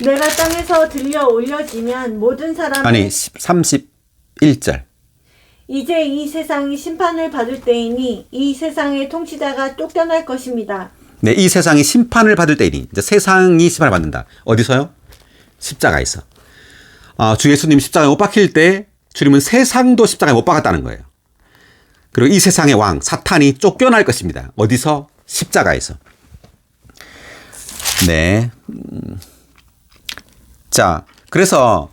내가 땅에서 들려 올려지면 모든 사람은 아니 31절. 이제 이 세상이 심판을 받을 때이니 이 세상의 통치자가 쫓겨날 것입니다. 네, 이 세상이 심판을 받을 때이니 이제 세상이 심판을 받는다. 어디서요? 십자가에서. 주 예수님 십자가에 못 박힐 때 주님은 세상도 십자가에 못 박았다는 거예요. 그리고 이 세상의 왕 사탄이 쫓겨날 것입니다. 어디서? 십자가에서. 네. 자, 그래서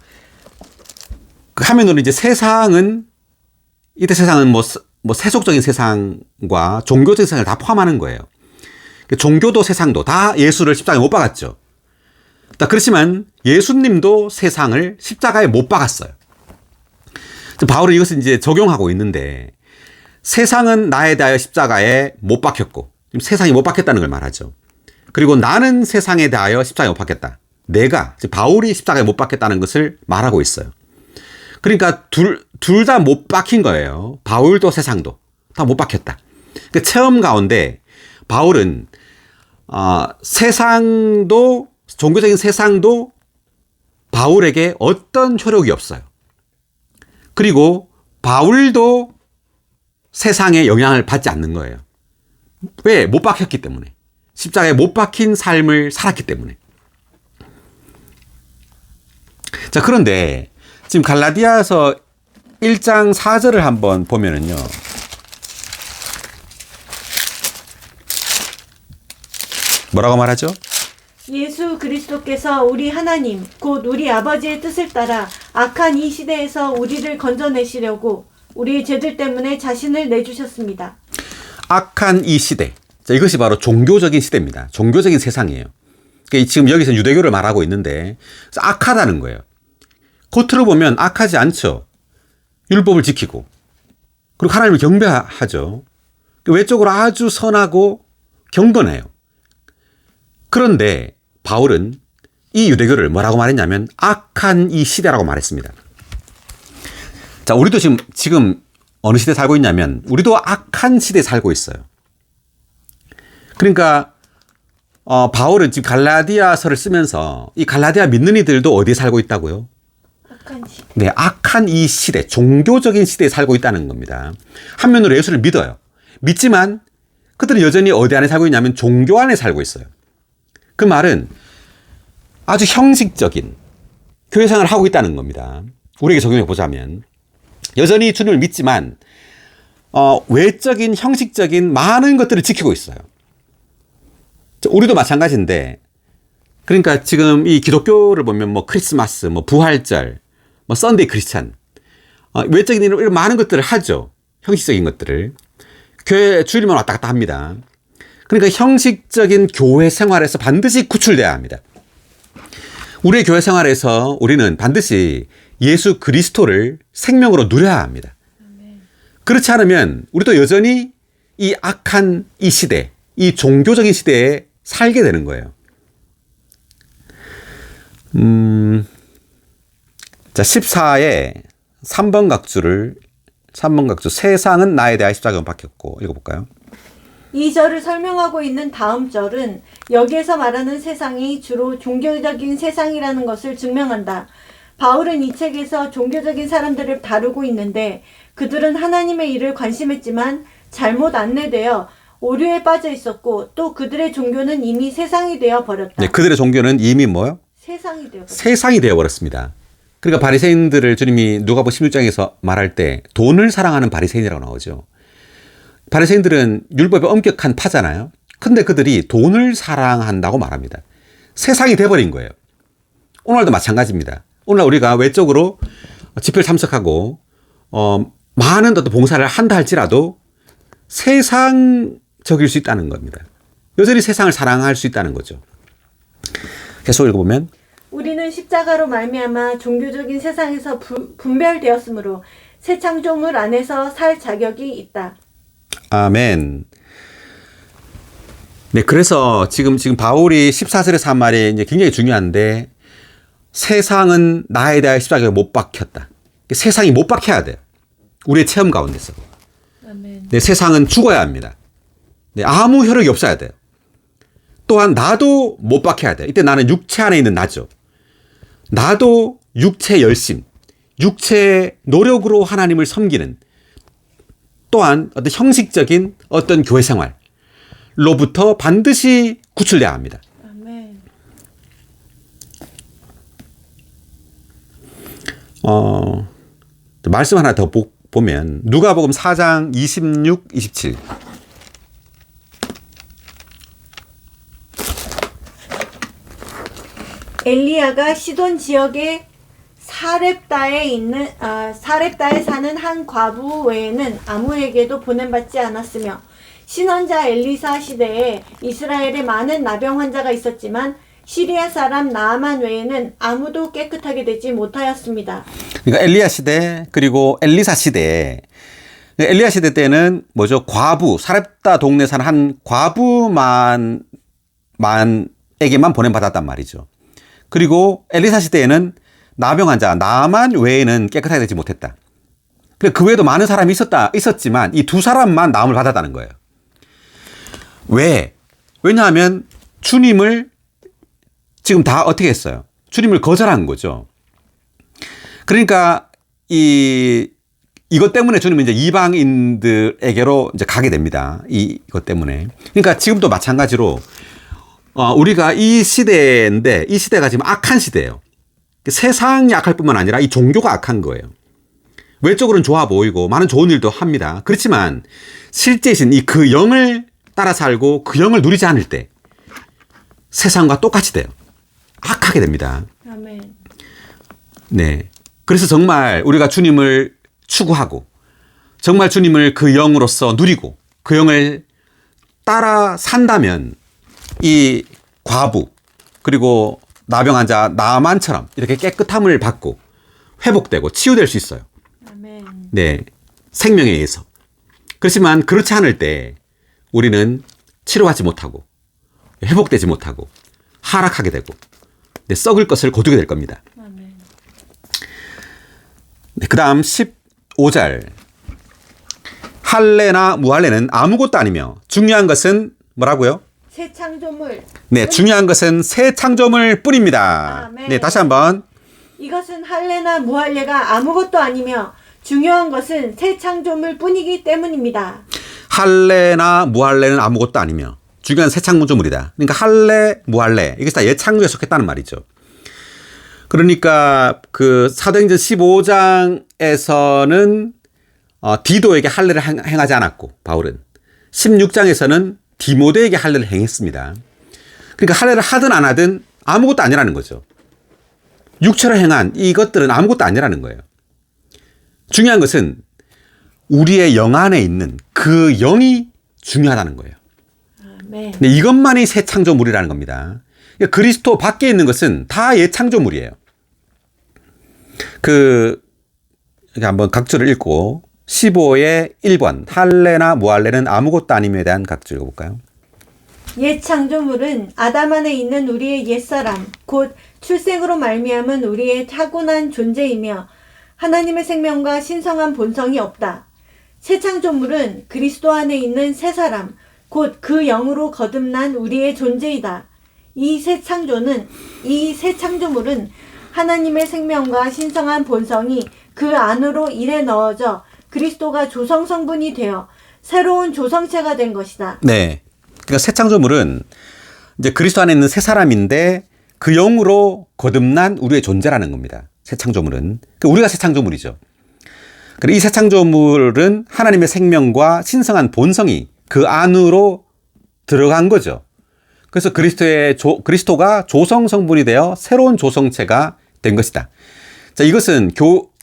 그 화면으로 이제 세상은 이때 세상은 뭐 세속적인 세상과 종교적인 세상을 다 포함하는 거예요. 종교도 세상도 다 예수를 십자가에 못 박았죠. 그렇지만 예수님도 세상을 십자가에 못 박았어요. 바울은 이것을 이제 적용하고 있는데 세상은 나에 대하여 십자가에 못 박혔고 세상이 못 박혔다는 걸 말하죠. 그리고 나는 세상에 대하여 십자가에 못 박혔다. 내가 바울이 십자가에 못 박혔다는 것을 말하고 있어요. 그러니까 둘 다 못 박힌 거예요. 바울도 세상도 다 못 박혔다. 그 체험 가운데 바울은 세상도 종교적인 세상도 바울에게 어떤 효력이 없어요. 그리고 바울도 세상의 영향을 받지 않는 거예요. 왜? 못 박혔기 때문에. 십자가에 못 박힌 삶을 살았기 때문에. 자, 그런데 지금 갈라디아서 1장 4절을 한번 보면은요. 뭐라고 말하죠? 예수 그리스도께서 우리 하나님 곧 우리 아버지의 뜻을 따라 악한 이 시대에서 우리를 건져내시려고 우리 죄들 때문에 자신을 내주셨습니다. 악한 이 시대. 자, 이것이 바로 종교적인 시대입니다. 종교적인 세상이에요. 그러니까 지금 여기서 유대교를 말하고 있는데 악하다는 거예요. 겉으로 보면 악하지 않죠. 율법을 지키고 그리고 하나님을 경배하죠. 외적으로 아주 선하고 경건해요. 그런데 바울은 이 유대교를 뭐라고 말했냐면 악한 이 시대라고 말했습니다. 자, 우리도 지금 어느 시대에 살고 있냐면 우리도 악한 시대에 살고 있어요. 그러니까 바울은 지금 갈라디아서를 쓰면서 이 갈라디아 믿는 이들도 어디에 살고 있다고요? 악한 시대. 네, 악한 이 시대, 종교적인 시대에 살고 있다는 겁니다. 한면으로 예수를 믿어요. 믿지만 그들은 여전히 어디 안에 살고 있냐면 종교 안에 살고 있어요. 그 말은 아주 형식적인 교회 생활을 하고 있다는 겁니다. 우리에게 적용해 보자면 여전히 주님을 믿지만 외적인 형식적인 많은 것들을 지키고 있어요. 우리도 마찬가지인데 그러니까 지금 이 기독교를 보면 뭐 크리스마스, 뭐 부활절, 뭐 썬데이 크리스찬 외적인 이런 많은 것들을 하죠. 형식적인 것들을. 교회 주일만 왔다 갔다 합니다. 그러니까 형식적인 교회 생활에서 반드시 구출돼야 합니다. 우리의 교회 생활에서 우리는 반드시 예수 그리스도를 생명으로 누려야 합니다. 그렇지 않으면 우리도 여전히 이 악한 이 시대, 이 종교적인 시대에 살게 되는 거예요. 자, 14에 3번 각주 세상은 나에 대하여 십자가로 박혔고 읽어볼까요? 이 절을 설명하고 있는 다음 절은 여기에서 말하는 세상이 주로 종교적인 세상이라는 것을 증명한다. 바울은 이 책에서 종교적인 사람들을 다루고 있는데 그들은 하나님의 일을 관심했지만 잘못 안내되어 오류에 빠져 있었고 또 그들의 종교는 이미 세상이 되어 버렸다. 네, 그들의 종교는 이미 뭐요? 세상이 되어 버렸습니다. 그러니까 바리새인들을 주님이 누가복음 16장에서 말할 때 돈을 사랑하는 바리새인이라고 나오죠. 바리새인들은 율법의 엄격한 파잖아요. 근데 그들이 돈을 사랑한다고 말합니다. 세상이 돼버린 거예요. 오늘도 마찬가지입니다. 오늘 우리가 외적으로 집회를 참석하고 많은 어떤 봉사를 한다 할지라도 세상적일 수 있다는 겁니다. 여전히 세상을 사랑할 수 있다는 거죠. 계속 읽어보면 우리는 십자가로 말미암아 종교적인 세상에서 분별되었으므로 새 창조물 안에서 살 자격이 있다. 아멘. 네, 그래서 지금 바울이 14절에서 한 말이 이제 굉장히 중요한데 세상은 나에 대하여 십자가에 못 박혔다. 세상이 못 박혀야 돼요. 우리의 체험 가운데서. 아멘. 네, 세상은 죽어야 합니다. 네, 아무 혈육이 없어야 돼요. 또한 나도 못 박혀야 돼요. 이때 나는 육체 안에 있는 나죠. 나도 육체 열심, 육체 노력으로 하나님을 섬기는 또한 어떤 형식적인 어떤 교회 생활로부터 반드시 구출돼야 합니다. 아멘. 말씀 하나 더 보면 누가복음 4장 26, 27. 엘리야가 시돈 지역의 사렙다에 사는 한 과부 외에는 아무에게도 보냄받지 않았으며 신원자 엘리사 시대에 이스라엘에 많은 나병 환자가 있었지만 시리아 사람 나아만 외에는 아무도 깨끗하게 되지 못하였습니다. 그러니까 엘리야 시대 그리고 엘리사 시대. 엘리야 시대 때는 뭐죠? 과부, 사렙다 동네 사는 한 과부만에게만 보냄받았단 말이죠. 그리고 엘리사 시대에는 나병 환자, 나만 외에는 깨끗하게 되지 못했다. 그 외에도 많은 사람이 있었지만 이 두 사람만 나음을 받았다는 거예요. 왜? 왜냐하면 주님을 지금 다 어떻게 했어요? 주님을 거절한 거죠. 그러니까 이것 때문에 주님은 이제 이방인들에게로 이제 가게 됩니다. 이것 때문에. 그러니까 지금도 마찬가지로 우리가 이 시대인데 이 시대가 지금 악한 시대예요. 세상이 악할 뿐만 아니라 이 종교가 악한 거예요. 외적으로는 좋아 보이고 많은 좋은 일도 합니다. 그렇지만 실제신 이 그 영을 따라 살고 그 영을 누리지 않을 때 세상과 똑같이 돼요. 악하게 됩니다. 아멘. 네. 그래서 정말 우리가 주님을 추구하고 정말 주님을 그 영으로서 누리고 그 영을 따라 산다면 이 과부 그리고 나병 환자 나만처럼 이렇게 깨끗함을 받고 회복되고 치유될 수 있어요. 아멘. 네, 생명에 의해서. 그렇지만 그렇지 않을 때 우리는 치료하지 못하고 회복되지 못하고 하락하게 되고 네, 썩을 것을 거두게 될 겁니다. 아멘. 네, 그 다음 15절. 할례나 무할례는 아무것도 아니며 중요한 것은 뭐라고요? 새 창조물. 네, 중요한 것은 새 창조물 뿐입니다. 아멘. 네, 다시 한번 이것은 할례나 무할례가 아무것도 아니며 중요한 것은 새 창조물 뿐이기 때문입니다. 할례나 무할례는 아무것도 아니며 중요한 새 창조물이다. 그러니까 할례, 무할례 이게 다 예창조에 속했다는 말이죠. 그러니까 그 사도행전 15장에서는 디도에게 할례를 행하지 않았고 바울은 16장에서는 디모데에게 할례를 행했습니다. 그러니까 할례를 하든 안 하든 아무것도 아니라는 거죠. 육체로 행한 이것들은 아무것도 아니라는 거예요. 중요한 것은 우리의 영 안에 있는 그 영이 중요하다는 거예요. 아멘. 근데 이것만이 새 창조물이라는 겁니다. 그러니까 그리스도 밖에 있는 것은 다 예창조물이에요. 여기 한번 각주를 읽고 15의 1번 할례나 무할례는 아무것도 아님에 대한 각주 읽어볼까요? 옛 창조물은 아담 안에 있는 우리의 옛사람 곧 출생으로 말미암은 우리의 타고난 존재이며 하나님의 생명과 신성한 본성이 없다. 새 창조물은 그리스도 안에 있는 새 사람 곧 그 영으로 거듭난 우리의 존재이다. 이 새 창조물은 하나님의 생명과 신성한 본성이 그 안으로 일에 넣어져 그리스도가 조성 성분이 되어 새로운 조성체가 된 것이다. 네. 그러니까 새 창조물은 이제 그리스도 안에 있는 새 사람인데 그 영으로 거듭난 우리의 존재라는 겁니다. 새 창조물은. 그러니까 우리가 새 창조물이죠. 그리고 이 새 창조물은 하나님의 생명과 신성한 본성이 그 안으로 들어간 거죠. 그래서 그리스도가 조성 성분이 되어 새로운 조성체가 된 것이다. 자, 이것은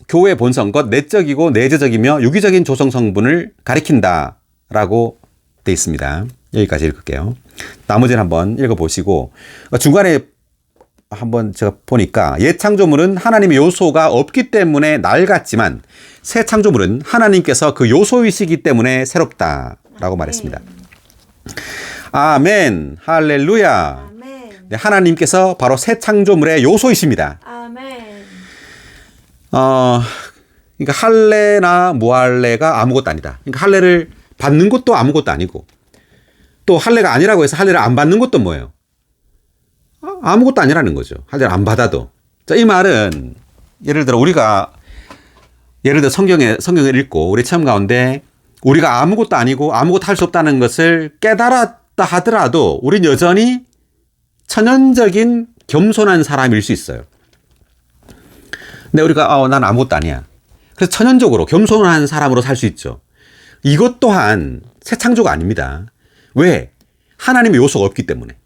교회의 본성, 곧 내적이고 내재적이며 유기적인 조성 성분을 가리킨다라고 되어 있습니다. 여기까지 읽을게요. 나머지는 한번 읽어보시고 중간에 한번 제가 보니까 옛 창조물은 하나님의 요소가 없기 때문에 낡았지만 새 창조물은 하나님께서 그 요소이시기 때문에 새롭다라고 말했습니다. 아멘, 할렐루야. 아멘. 네, 하나님께서 바로 새 창조물의 요소이십니다. 아멘. 그러니까 할례나 무할례가 아무것도 아니다. 그러니까 할례를 받는 것도 아무것도 아니고 또 할례가 아니라고 해서 할례를 안 받는 것도 뭐예요? 아무것도 아니라는 거죠. 할례를 안 받아도. 자, 이 말은 예를 들어 성경을 읽고 우리 체험 가운데 우리가 아무것도 아니고 아무것도 할 수 없다는 것을 깨달았다 하더라도 우린 여전히 천연적인 겸손한 사람일 수 있어요. 근데 우리가 난 아무것도 아니야. 그래서 천연적으로 겸손한 사람으로 살 수 있죠. 이것 또한 새 창조가 아닙니다. 왜? 하나님의 요소가 없기 때문에.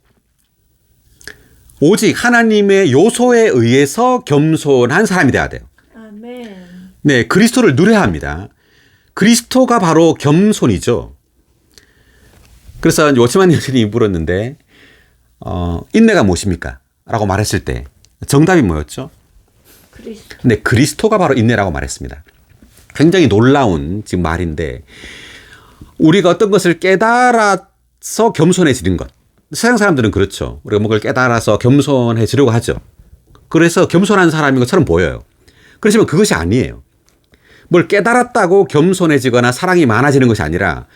오직 하나님의 요소에 의해서 겸손한 사람이 돼야 돼요. 아멘. 네, 그리스도를 누려야 합니다. 그리스도가 바로 겸손이죠. 그래서 오치만 여신이 물었는데 인내가 무엇입니까? 라고 말했을 때 정답이 뭐였죠? 그리스도. 네, 그리스도가 바로 인내라고 말했습니다. 굉장히 놀라운 지금 말인데 우리가 어떤 것을 깨달아서 겸손해지는 것. 세상 사람들은 그렇죠. 우리가 뭔가를 깨달아서 겸손해지려고 하죠. 그래서 겸손한 사람인 것처럼 보여요. 그렇지만 그것이 아니에요. 뭘 깨달았다고 겸손해지거나 사랑이 많아지는 것이 아니라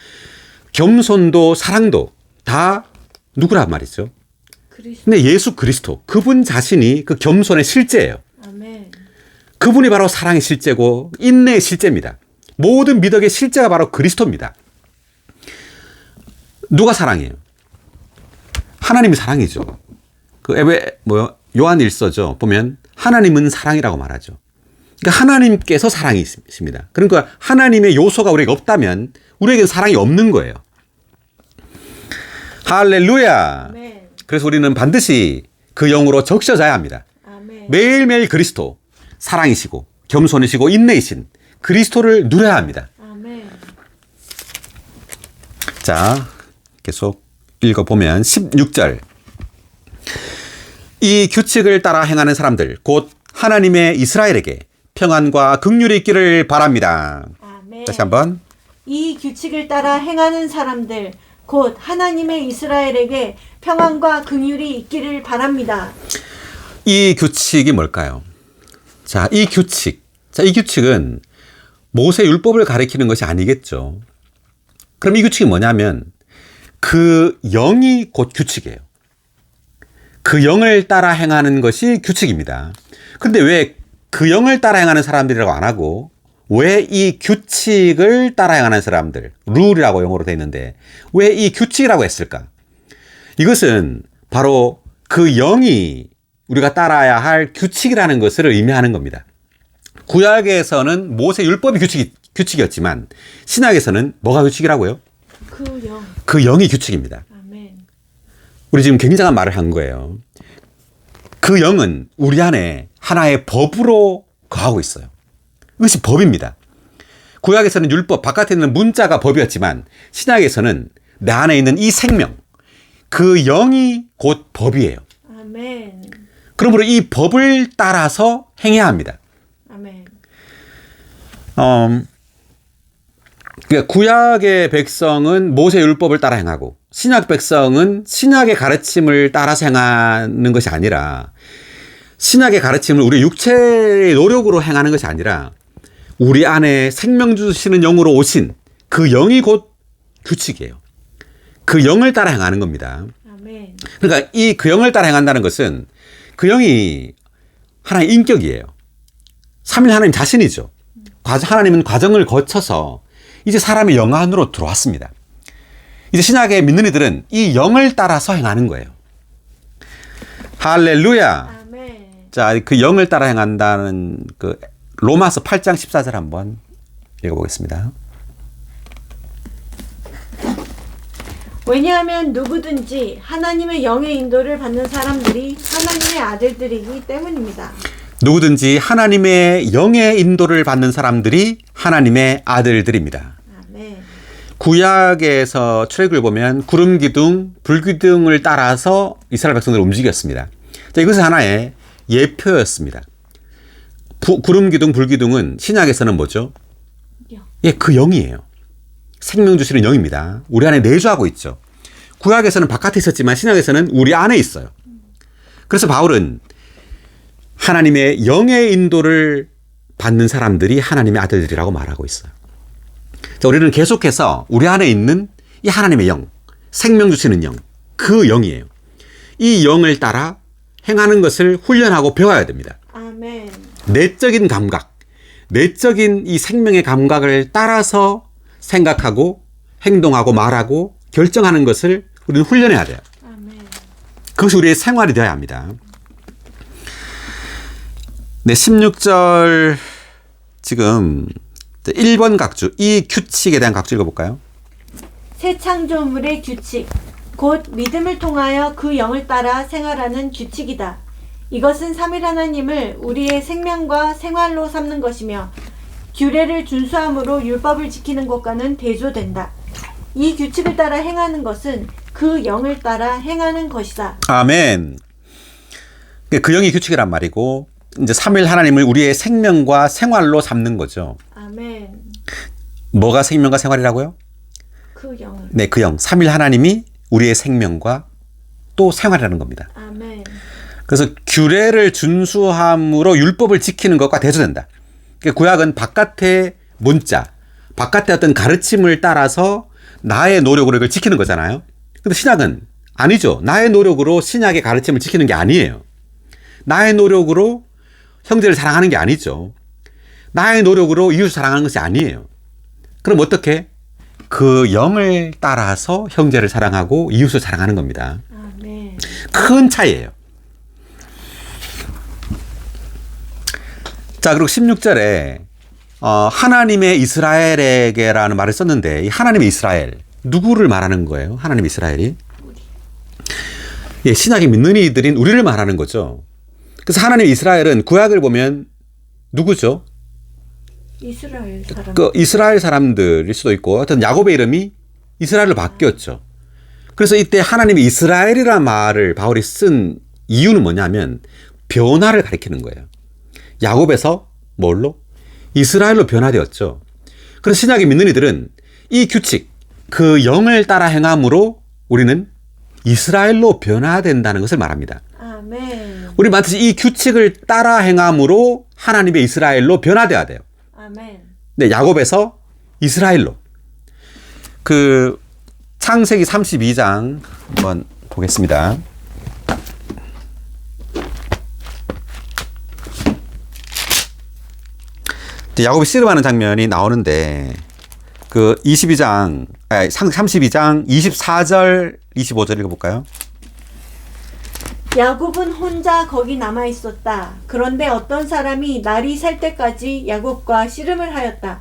겸손도 사랑도 다 누구란 말이죠. 그리스도. 근데 예수 그리스도 그분 자신이 그 겸손의 실제예요. 아멘. 그분이 바로 사랑의 실제고 인내의 실제입니다. 모든 미덕의 실제가 바로 그리스도입니다. 누가 사랑이에요? 하나님이 사랑이죠. 요한 1서죠. 보면 하나님은 사랑이라고 말하죠. 그러니까 하나님께서 사랑이십니다. 그러니까 하나님의 요소가 우리에게 없다면 우리에게는 사랑이 없는 거예요. 할렐루야. 아멘. 그래서 우리는 반드시 그 영으로 적셔져야 합니다. 아멘. 매일매일 그리스도, 사랑이시고 겸손이시고 인내이신 그리스도를 누려야 합니다. 아멘. 자, 계속 읽어보면 16절. 이 규칙을 따라 행하는 사람들, 곧 하나님의 이스라엘에게 평안과 긍휼이 있기를 바랍니다. 아멘. 다시 한번. 이 규칙을 따라 행하는 사람들 곧 하나님의 이스라엘에게 평안과 긍휼이 있기를 바랍니다. 이 규칙이 뭘까요? 자, 이 규칙은 모세 율법을 가리키는 것이 아니겠죠. 그럼 이 규칙이 뭐냐면 그 영이 곧 규칙이에요. 그 영을 따라 행하는 것이 규칙입니다. 근데 왜 그 영을 따라 행하는 사람들이라고 안 하고 왜 이 규칙을 따라 행하는 사람들, 룰이라고 영어로 되어 있는데 왜 이 규칙이라고 했을까? 이것은 바로 그 영이 우리가 따라야 할 규칙이라는 것을 의미하는 겁니다. 구약에서는 모세 율법이 규칙이었지만 신약에서는 뭐가 규칙이라고요? 그 영. 그 영이 규칙입니다. 아멘. 우리 지금 굉장한 말을 한 거예요. 그 영은 우리 안에 하나의 법으로 거하고 있어요. 이것이 법입니다. 구약에서는 율법, 바깥에 있는 문자가 법이었지만 신약에서는 내 안에 있는 이 생명, 그 영이 곧 법이에요. 아멘. 그러므로 이 법을 따라서 행해야 합니다. 아멘. 그러니까 구약의 백성은 모세 율법을 따라 행하고 신약 백성은 신약의 가르침을 따라서 행하는 것이 아니라 신약의 가르침을 우리 육체의 노력으로 행하는 것이 아니라 우리 안에 생명 주시는 영으로 오신 그 영이 곧 규칙이에요. 그 영을 따라 행하는 겁니다. 아멘. 그러니까 이 그 영을 따라 행한다는 것은 그 영이 하나의 인격이에요. 삼일 하나님 자신이죠. 하나님은 과정을 거쳐서 이제 사람의 영 안으로 들어왔습니다. 이제 신약에 믿는 이들은 이 영을 따라서 행하는 거예요. 할렐루야. 아멘. 자, 그 영을 따라 행한다는 그 로마서 8장 14절 한번 읽어보겠습니다. 왜냐하면 누구든지 하나님의 영의 인도를 받는 사람들이 하나님의 아들들이기 때문입니다. 누구든지 하나님의 영의 인도를 받는 사람들이 하나님의 아들들입니다. 아멘. 구약에서 출애굽을 보면 구름 기둥, 불 기둥을 따라서 이스라엘 백성들을 움직였습니다. 자, 이것은 하나의 예표였습니다. 구름 기둥, 불 기둥은 신약에서는 뭐죠? 영. 예, 그 영이에요. 생명 주시는 영입니다. 우리 안에 내주하고 있죠. 구약에서는 바깥에 있었지만 신약에서는 우리 안에 있어요. 그래서 바울은 하나님의 영의 인도를 받는 사람들이 하나님의 아들들이라고 말하고 있어요. 자, 우리는 계속해서 우리 안에 있는 이 하나님의 영, 생명 주시는 영, 그 영이에요. 이 영을 따라 행하는 것을 훈련하고 배워야 됩니다. 아멘. 내적인 감각, 내적인 이 생명의 감각을 따라서 생각하고 행동하고 말하고 결정하는 것을 우리는 훈련해야 돼요. 아멘. 그것이 우리의 생활이 되어야 합니다. 네, 16절 지금 1번 각주, 이 규칙에 대한 각주 읽어볼까요? 새 창조물의 규칙, 곧 믿음을 통하여 그 영을 따라 생활하는 규칙이다. 이것은 삼위 하나님을 우리의 생명과 생활로 삼는 것이며 규례를 준수함으로 율법을 지키는 것과는 대조된다. 이 규칙을 따라 행하는 것은 그 영을 따라 행하는 것이다. 아멘. 그 영이 규칙이란 말이고 이제 삼위 하나님을 우리의 생명과 생활로 삼는 거죠. 아멘. 뭐가 생명과 생활이라고요? 그 영을. 네, 그 영. 삼위 하나님이 우리의 생명과 또 생활이라는 겁니다. 아멘. 그래서 규례를 준수함으로 율법을 지키는 것과 대조된다. 그러니까 구약은 바깥의 문자, 바깥의 어떤 가르침을 따라서 나의 노력으로 이걸 지키는 거잖아요. 근데 신약은 아니죠. 나의 노력으로 신약의 가르침을 지키는 게 아니에요. 나의 노력으로 형제를 사랑하는 게 아니죠. 나의 노력으로 이웃을 사랑하는 것이 아니에요. 그럼 어떻게? 그 영을 따라서 형제를 사랑하고 이웃을 사랑하는 겁니다. 아멘. 큰 차이예요. 자, 그리고 16절에 하나님의 이스라엘에게라는 말을 썼는데 이 하나님의 이스라엘, 누구를 말하는 거예요? 하나님 이스라엘이? 예, 신약에 믿는 이들인 우리를 말하는 거죠. 그래서 하나님 이스라엘은 구약을 보면 누구죠? 이스라엘 사람. 그 이스라엘 사람들일 수도 있고 하여튼 야곱의 이름이 이스라엘로 바뀌었죠. 그래서 이때 하나님이 이스라엘이라는 말을 바울이 쓴 이유는 뭐냐면 변화를 가리키는 거예요. 야곱에서 뭘로? 이스라엘로 변화되었죠. 그래서 신약에 믿는 이들은 이 규칙, 그 영을 따라 행함으로 우리는 이스라엘로 변화된다는 것을 말합니다. 아멘. 우리 반드시 이 규칙을 따라 행함으로 하나님의 이스라엘로 변화돼야 돼요. 아멘. 네, 야곱에서 이스라엘로. 그 창세기 32장 한번 보겠습니다. 이제 야곱이 씨름하는 장면이 나오는데 그 32장 24절 25절 읽어볼까요? 야곱은 혼자 거기 남아 있었다. 그런데 어떤 사람이 날이 살 때까지 야곱과 씨름을 하였다.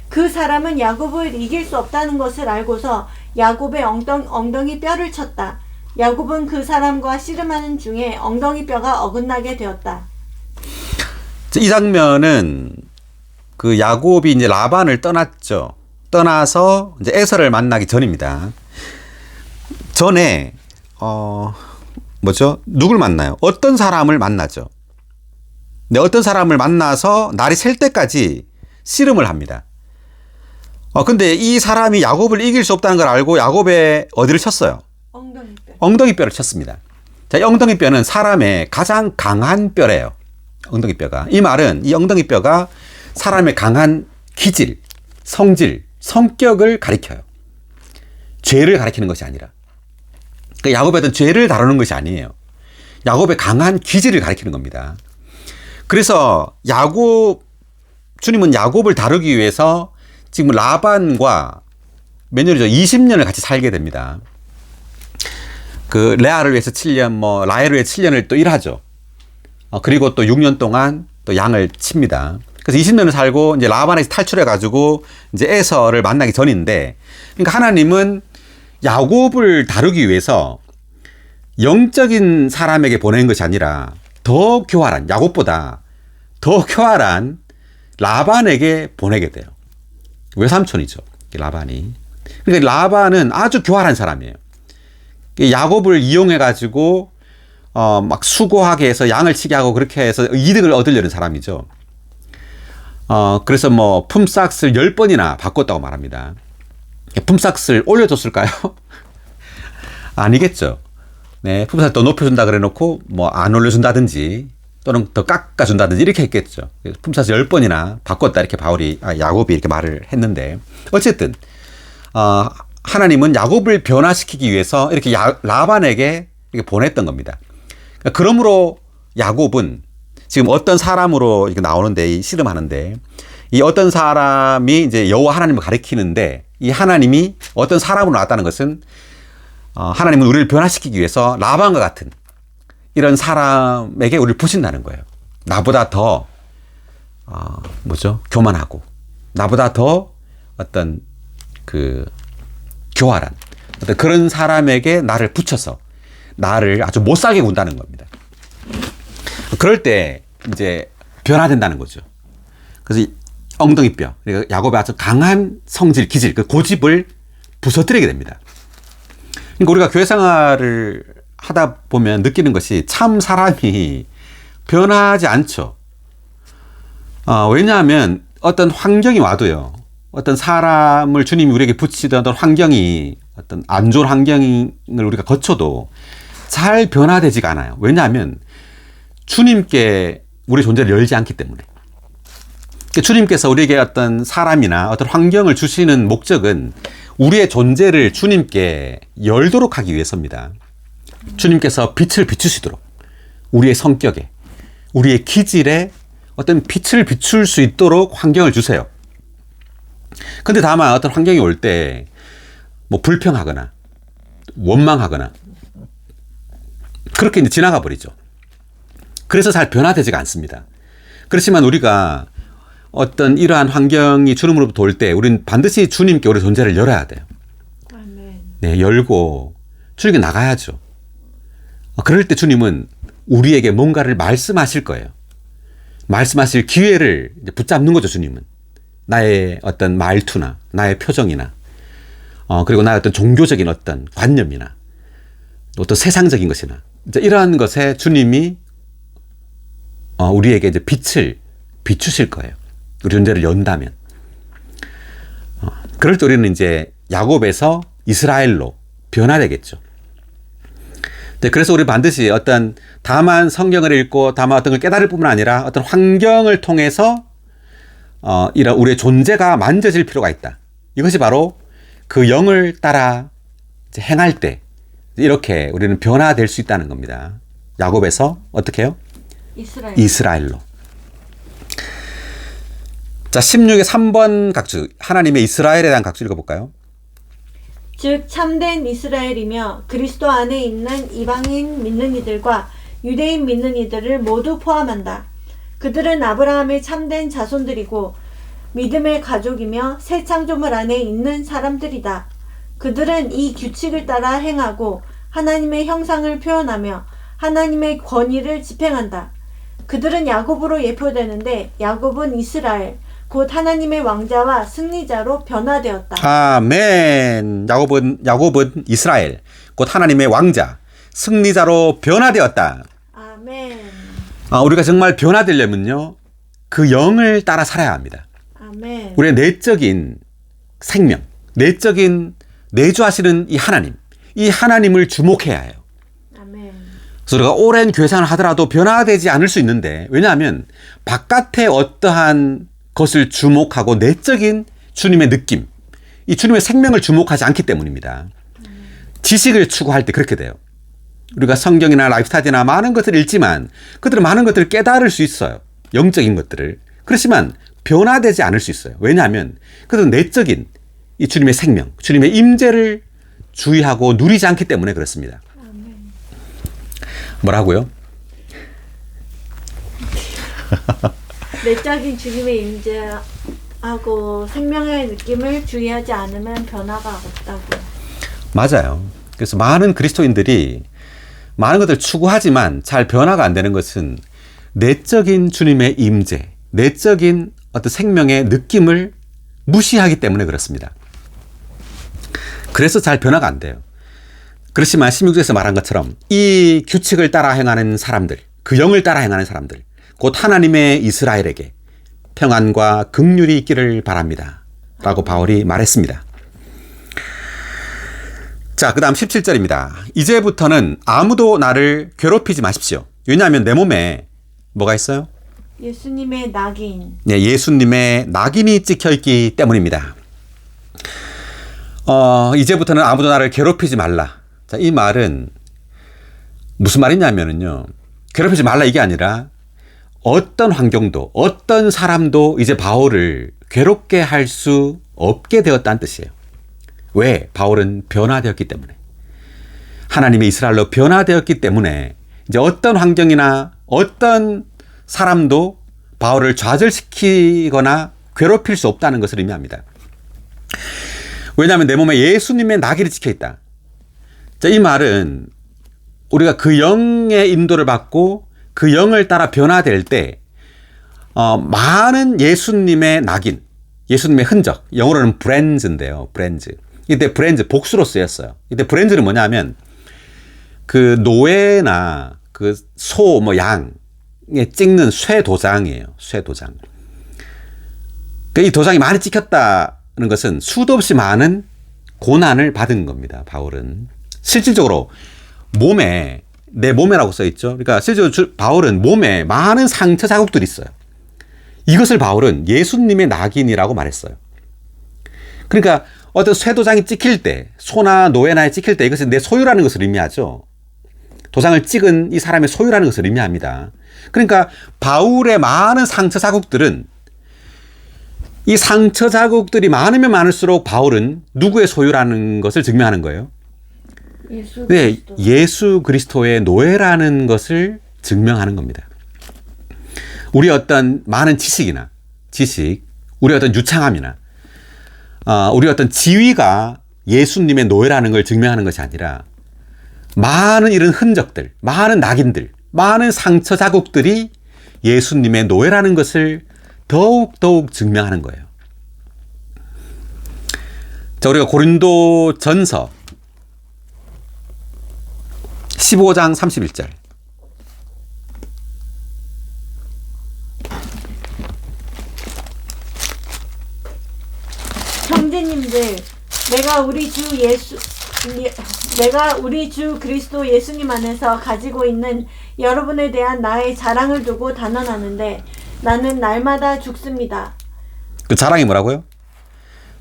그 사람은 야곱을 이길 수 없다는 것을 알고서 야곱의 엉덩이 뼈를 쳤다. 야곱은 그 사람과 씨름하는 중에 엉덩이 뼈가 어긋나게 되었다. 이 장면은 그 야곱이 이제 라반을 떠났죠. 떠나서 이제 에서를 만나기 전입니다. 전에 누굴 만나요? 어떤 사람을 만나죠. 근데 어떤 사람을 만나서 날이 셀 때까지 씨름을 합니다. 근데 이 사람이 야곱을 이길 수 없다는 걸 알고 야곱의 어디를 쳤어요? 엉덩이뼈를 쳤습니다. 자, 이 엉덩이뼈는 사람의 가장 강한 뼈래요. 엉덩이뼈가. 이 말은 이 엉덩이뼈가 사람의 강한 기질, 성질, 성격을 가리켜요. 죄를 가리키는 것이 아니라. 그러니까 야곱의 어떤 죄를 다루는 것이 아니에요. 야곱의 강한 기질을 가리키는 겁니다. 그래서 주님은 야곱을 다루기 위해서 지금 라반과 몇 년이죠? 20년을 같이 살게 됩니다. 그 레아를 위해서 7년, 라헬을 위해서 7년을 또 일하죠. 그리고 또 6년 동안 또 양을 칩니다. 그래서 20년을 살고 이제 라반에서 탈출해가지고 이제 에서를 만나기 전인데, 그러니까 하나님은 야곱을 다루기 위해서 영적인 사람에게 보낸 것이 아니라 더 교활한, 야곱보다 더 교활한 라반에게 보내게 돼요. 외삼촌이죠, 라반이. 그러니까 라반은 아주 교활한 사람이에요. 야곱을 이용해가지고 막 수고하게 해서 양을 치게 하고 그렇게 해서 이득을 얻으려는 사람이죠. 그래서 품삯을 10번이나 바꿨다고 말합니다. 품삯을 올려줬을까요? 아니겠죠. 네, 품삯을 더 높여준다 그래 놓고 안 올려준다든지 또는 더 깎아준다든지 이렇게 했겠죠. 품삯을 10번이나 바꿨다 이렇게 야곱이 이렇게 말을 했는데, 어쨌든 하나님은 야곱을 변화시키기 위해서 이렇게 라반에게 이렇게 보냈던 겁니다. 그러므로 야곱은 지금 어떤 사람으로 이렇게 나오는데, 이 씨름하는데, 이 어떤 사람이 이제 여호와 하나님을 가리키는데, 이 하나님이 어떤 사람으로 나왔다는 것은 하나님은 우리를 변화시키기 위해서 라반과 같은 이런 사람에게 우리를 부신다는 거예요. 나보다 더 교만하고, 나보다 더 어떤 교활한 어떤 그런 사람에게 나를 붙여서 나를 아주 못 살게 군다는 겁니다. 그럴 때 이제 변화된다는 거죠. 그래서 엉덩이뼈, 그러니까 야곱의 아주 강한 성질, 기질, 그 고집을 부서뜨리게 됩니다. 그러니까 우리가 교회 생활을 하다 보면 느끼는 것이 참 사람이 변하지 않죠. 왜냐하면 어떤 환경이 와도요, 어떤 사람을 주님이 우리에게 붙이던 어떤 환경이 어떤 안 좋은 환경을 우리가 거쳐도 잘 변화되지가 않아요. 왜냐하면 주님께 우리 존재를 열지 않기 때문에. 주님께서 우리에게 어떤 사람이나 어떤 환경을 주시는 목적은 우리의 존재를 주님께 열도록 하기 위해서입니다. 주님께서 빛을 비추시도록 우리의 성격에, 우리의 기질에 어떤 빛을 비출 수 있도록 환경을 주세요. 근데 다만 어떤 환경이 올 때 불평하거나 원망하거나 그렇게 이제 지나가 버리죠. 그래서 잘 변화되지가 않습니다. 그렇지만 우리가 어떤 이러한 환경이 주님으로부터 올 때 우리는 반드시 주님께 우리 존재를 열어야 돼요. 네, 열고 주님께 나가야죠. 그럴 때 주님은 우리에게 뭔가를 말씀하실 거예요. 말씀하실 기회를 이제 붙잡는 거죠, 주님은. 나의 어떤 말투나 나의 표정이나 그리고 나의 어떤 종교적인 어떤 관념이나 어떤 세상적인 것이나 이제 이러한 것에 주님이 우리에게 이제 빛을 비추실 거예요. 우리 존재를 연다면. 그럴 때 우리는 이제 야곱에서 이스라엘로 변화되겠죠. 네, 그래서 우리 반드시 다만 성경을 읽고 다만 어떤 걸 깨달을 뿐만 아니라 어떤 환경을 통해서 이런 우리의 존재가 만져질 필요가 있다. 이것이 바로 그 영을 따라 이제 행할 때 이렇게 우리는 변화될 수 있다는 겁니다. 야곱에서 어떻게 해요? 이스라엘로. 자, 16의 3번 각주, 하나님의 이스라엘에 대한 각주 읽어볼까요? 즉 참된 이스라엘이며 그리스도 안에 있는 이방인 믿는 이들과 유대인 믿는 이들을 모두 포함한다. 그들은 아브라함의 참된 자손들이고 믿음의 가족이며 새 창조물 안에 있는 사람들이다. 그들은 이 규칙을 따라 행하고 하나님의 형상을 표현하며 하나님의 권위를 집행한다. 그들은 야곱으로 예표되는데 야곱은 이스라엘, 곧 하나님의 왕자와 승리자로 변화되었다. 아멘. 야곱은 이스라엘, 곧 하나님의 왕자, 승리자로 변화되었다. 아멘. 우리가 정말 변화되려면요, 그 영을 따라 살아야 합니다. 아멘. 우리의 내적인 생명, 내적인 내주하시는 이 하나님을 주목해야 해요. 아멘. 그래서 우리가 오랜 교회생활을 하더라도 변화되지 않을 수 있는데, 왜냐하면 바깥의 어떠한 것을 주목하고 내적인 주님의 느낌, 이 주님의 생명을 주목하지 않기 때문입니다. 지식을 추구할 때 그렇게 돼요. 우리가 성경이나 라이프스타일이나 많은 것을 읽지만 그들은 많은 것들을 깨달을 수 있어요. 영적인 것들을. 그렇지만 변화되지 않을 수 있어요. 왜냐하면 그들은 내적인 이 주님의 생명, 주님의 임재를 주의하고 누리지 않기 때문에 그렇습니다. 뭐라고요? 내적인 주님의 임재하고 생명의 느낌을 주의하지 않으면 변화가 없다고요. 맞아요. 그래서 많은 그리스도인들이 많은 것을 추구하지만 잘 변화가 안 되는 것은 내적인 주님의 임재, 내적인 어떤 생명의 느낌을 무시하기 때문에 그렇습니다. 그래서 잘 변화가 안 돼요. 그렇지만 16절에서 말한 것처럼 이 규칙을 따라 행하는 사람들, 그 영을 따라 행하는 사람들, 곧 하나님의 이스라엘에게 평안과 긍휼이 있기를 바랍니다. 라고 바울이 말했습니다. 자, 그 다음 17절입니다. 이제부터는 아무도 나를 괴롭히지 마십시오. 왜냐하면 내 몸에 뭐가 있어요? 예수님의 낙인. 네, 예수님의 낙인이 찍혀있기 때문입니다. 이제부터는 아무도 나를 괴롭히지 말라. 자, 이 말은 무슨 말이냐면요, 괴롭히지 말라 이게 아니라 어떤 환경도 어떤 사람도 이제 바울을 괴롭게 할 수 없게 되었다는 뜻이에요. 왜? 바울은 변화되었기 때문에. 하나님의 이스라엘로 변화되었기 때문에 이제 어떤 환경이나 어떤 사람도 바울을 좌절시키거나 괴롭힐 수 없다는 것을 의미합니다. 왜냐하면 내 몸에 예수님의 낙인이 찍혀 있다. 자, 이 말은 우리가 그 영의 인도를 받고 그 영을 따라 변화될 때 많은 예수님의 낙인, 예수님의 흔적, 영어로는 브랜즈인데요. 브랜즈. 이때 브랜즈 복수로 쓰였어요. 이때 브랜즈는 뭐냐면 그 노예나 그 소, 양에 찍는 쇠 도장이에요. 쇠 도장. 이 도장이 많이 찍혔다는 것은 수도 없이 많은 고난을 받은 겁니다. 바울은. 실질적으로 몸에, 내 몸에라고 써있죠. 그러니까 실제로 바울은 몸에 많은 상처 자국들이 있어요. 이것을 바울은 예수님의 낙인이라고 말했어요. 그러니까 어떤 쇠도장이 찍힐 때, 소나 노예나에 찍힐 때 이것은 내 소유라는 것을 의미하죠. 도장을 찍은 이 사람의 소유라는 것을 의미합니다. 그러니까 바울의 많은 상처 자국들은, 이 상처 자국들이 많으면 많을수록 바울은 누구의 소유라는 것을 증명하는 거예요. 예수 그리스도. 네, 예수 그리스도의 노예라는 것을 증명하는 겁니다. 우리 어떤 많은 지식, 우리 어떤 유창함이나 우리 어떤 지위가 예수님의 노예라는 걸 증명하는 것이 아니라 많은 이런 흔적들, 많은 낙인들, 많은 상처 자국들이 예수님의 노예라는 것을 더욱 증명하는 거예요. 자, 우리가 고린도 전서 15장 31절. 형제님들, 내가 우리 주 그리스도 예수님 안에서 가지고 있는 여러분에 대한 나의 자랑을 두고 단언하는데 나는 날마다 죽습니다. 그 자랑이 뭐라고요?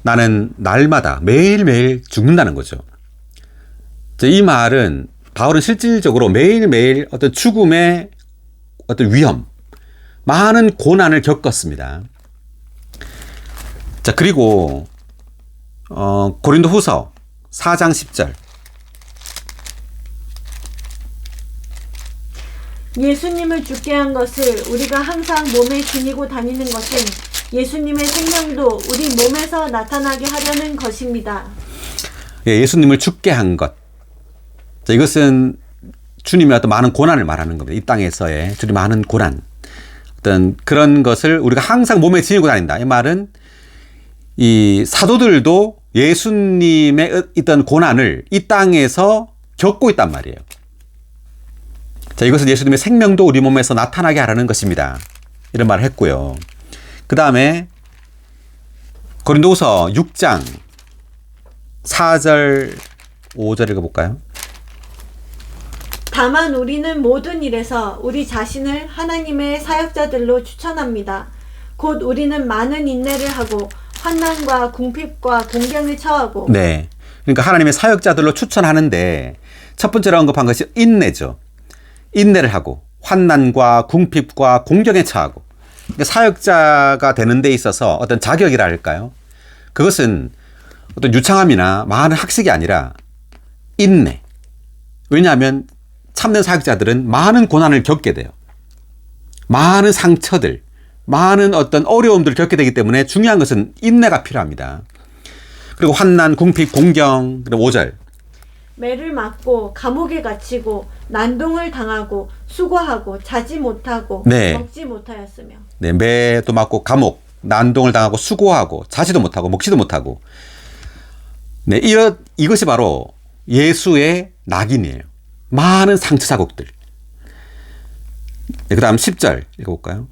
나는 날마다 매일매일 죽는다는 거죠. 이 말은 바울은 실질적으로 매일매일 어떤 죽음의 어떤 위험, 많은 고난을 겪었습니다. 자, 그리고 고린도후서 4장 10절. 예수님을 죽게 한 것을 우리가 항상 몸에 지니고 다니는 것은 예수님의 생명도 우리 몸에서 나타나게 하려는 것입니다. 예, 예수님을 죽게 한 것. 자, 이것은 주님의 어떤 많은 고난을 말하는 겁니다. 이 땅에서의 주님의 많은 고난. 어떤 그런 것을 우리가 항상 몸에 지니고 다닌다. 이 말은 이 사도들도 예수님의 있던 고난을 이 땅에서 겪고 있단 말이에요. 자, 이것은 예수님의 생명도 우리 몸에서 나타나게 하라는 것입니다. 이런 말을 했고요. 그 다음에 고린도후서 6장 4절 5절 읽어볼까요? 다만 우리는 모든 일에서 우리 자신을 하나님의 사역자들로 추천합니다. 곧 우리는 많은 인내를 하고 환난과 궁핍과 공경을 처하고. 네. 그러니까 하나님의 사역자들로 추천하는데 첫 번째로 언급한 것이 인내죠. 인내를 하고 환난과 궁핍과 공경에 처하고. 그러니까 사역자가 되는 데 있어서 어떤 자격이라 할까요? 그것은 어떤 유창함이나 많은 학식이 아니라 인내. 왜냐하면 참된 사역자들은 많은 고난을 겪게 돼요. 많은 상처들, 많은 어떤 어려움들을 겪게 되기 때문에 중요한 것은 인내가 필요합니다. 그리고 환난, 궁핍, 공경, 그리고 5절. 매를 맞고 감옥에 갇히고 난동을 당하고 수고하고 자지 못하고 네. 먹지 못하였으며. 네, 매도 맞고 감옥, 난동을 당하고 수고하고 자지도 못하고 먹지도 못하고. 네, 이것이 바로 예수의 낙인이에요. 많은 상처 자국들. 네, 그 다음 10절 읽어볼까요?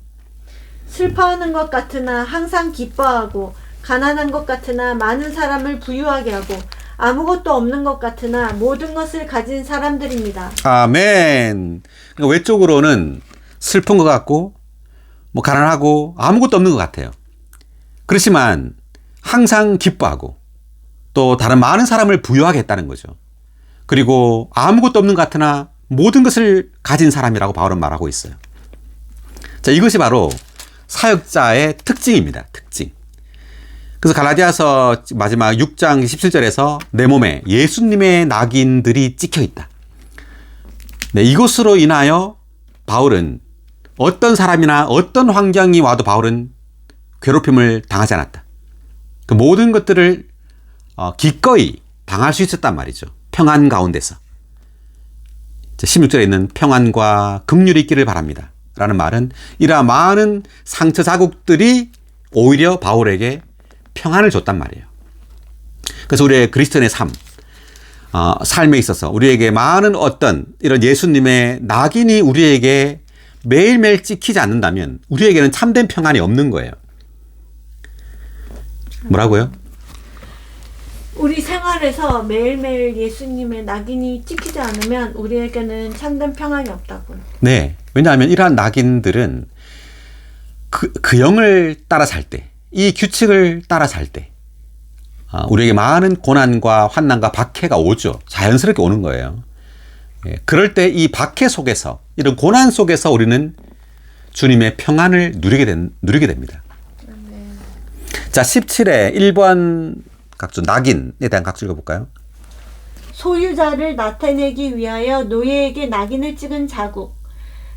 슬퍼하는 것 같으나 항상 기뻐하고 가난한 것 같으나 많은 사람을 부유하게 하고 아무것도 없는 것 같으나 모든 것을 가진 사람들입니다. 아멘. 그러니까 외적으로는 슬픈 것 같고 뭐 가난하고 아무것도 없는 것 같아요. 그렇지만 항상 기뻐하고 또 다른 많은 사람을 부유하게 했다는 거죠. 그리고 아무것도 없는 것 같으나 모든 것을 가진 사람이라고 바울은 말하고 있어요. 자, 이것이 바로 사역자의 특징입니다. 특징. 그래서 갈라디아서 마지막 6장 17절에서 내 몸에 예수님의 낙인들이 찍혀 있다. 네, 이것으로 인하여 바울은 어떤 사람이나 어떤 환경이 와도 바울은 괴롭힘을 당하지 않았다. 그 모든 것들을 기꺼이 당할 수 있었단 말이죠. 평안 가운데서. 16절에 있는 평안과 긍휼이 있기를 바랍니다. 라는 말은 이러한 많은 상처 자국들이 오히려 바울에게 평안을 줬단 말이에요. 그래서 우리의 그리스도인의 삶에 있어서 우리에게 많은 어떤 이런 예수님의 낙인이 우리에게 매일매일 찍히지 않는다면 우리에게는 참된 평안이 없는 거예요. 뭐라고요? 우리 생활에서 매일매일 예수님의 낙인이 찍히지 않으면 우리에게는 참된 평안이 없다고요. 네. 왜냐하면 이러한 낙인들은 그 영을 따라 살 때, 이 규칙을 따라 살 때 우리에게 많은 고난과 환난과 박해가 오죠. 자연스럽게 오는 거예요. 그럴 때 이 박해 속에서, 이런 고난 속에서 우리는 주님의 평안을 누리게 됩니다. 자, 17회 1번 각주 낙인에 대한 각주 읽어볼까요? 소유자를 나타내기 위하여 노예에게 낙인을 찍은 자국.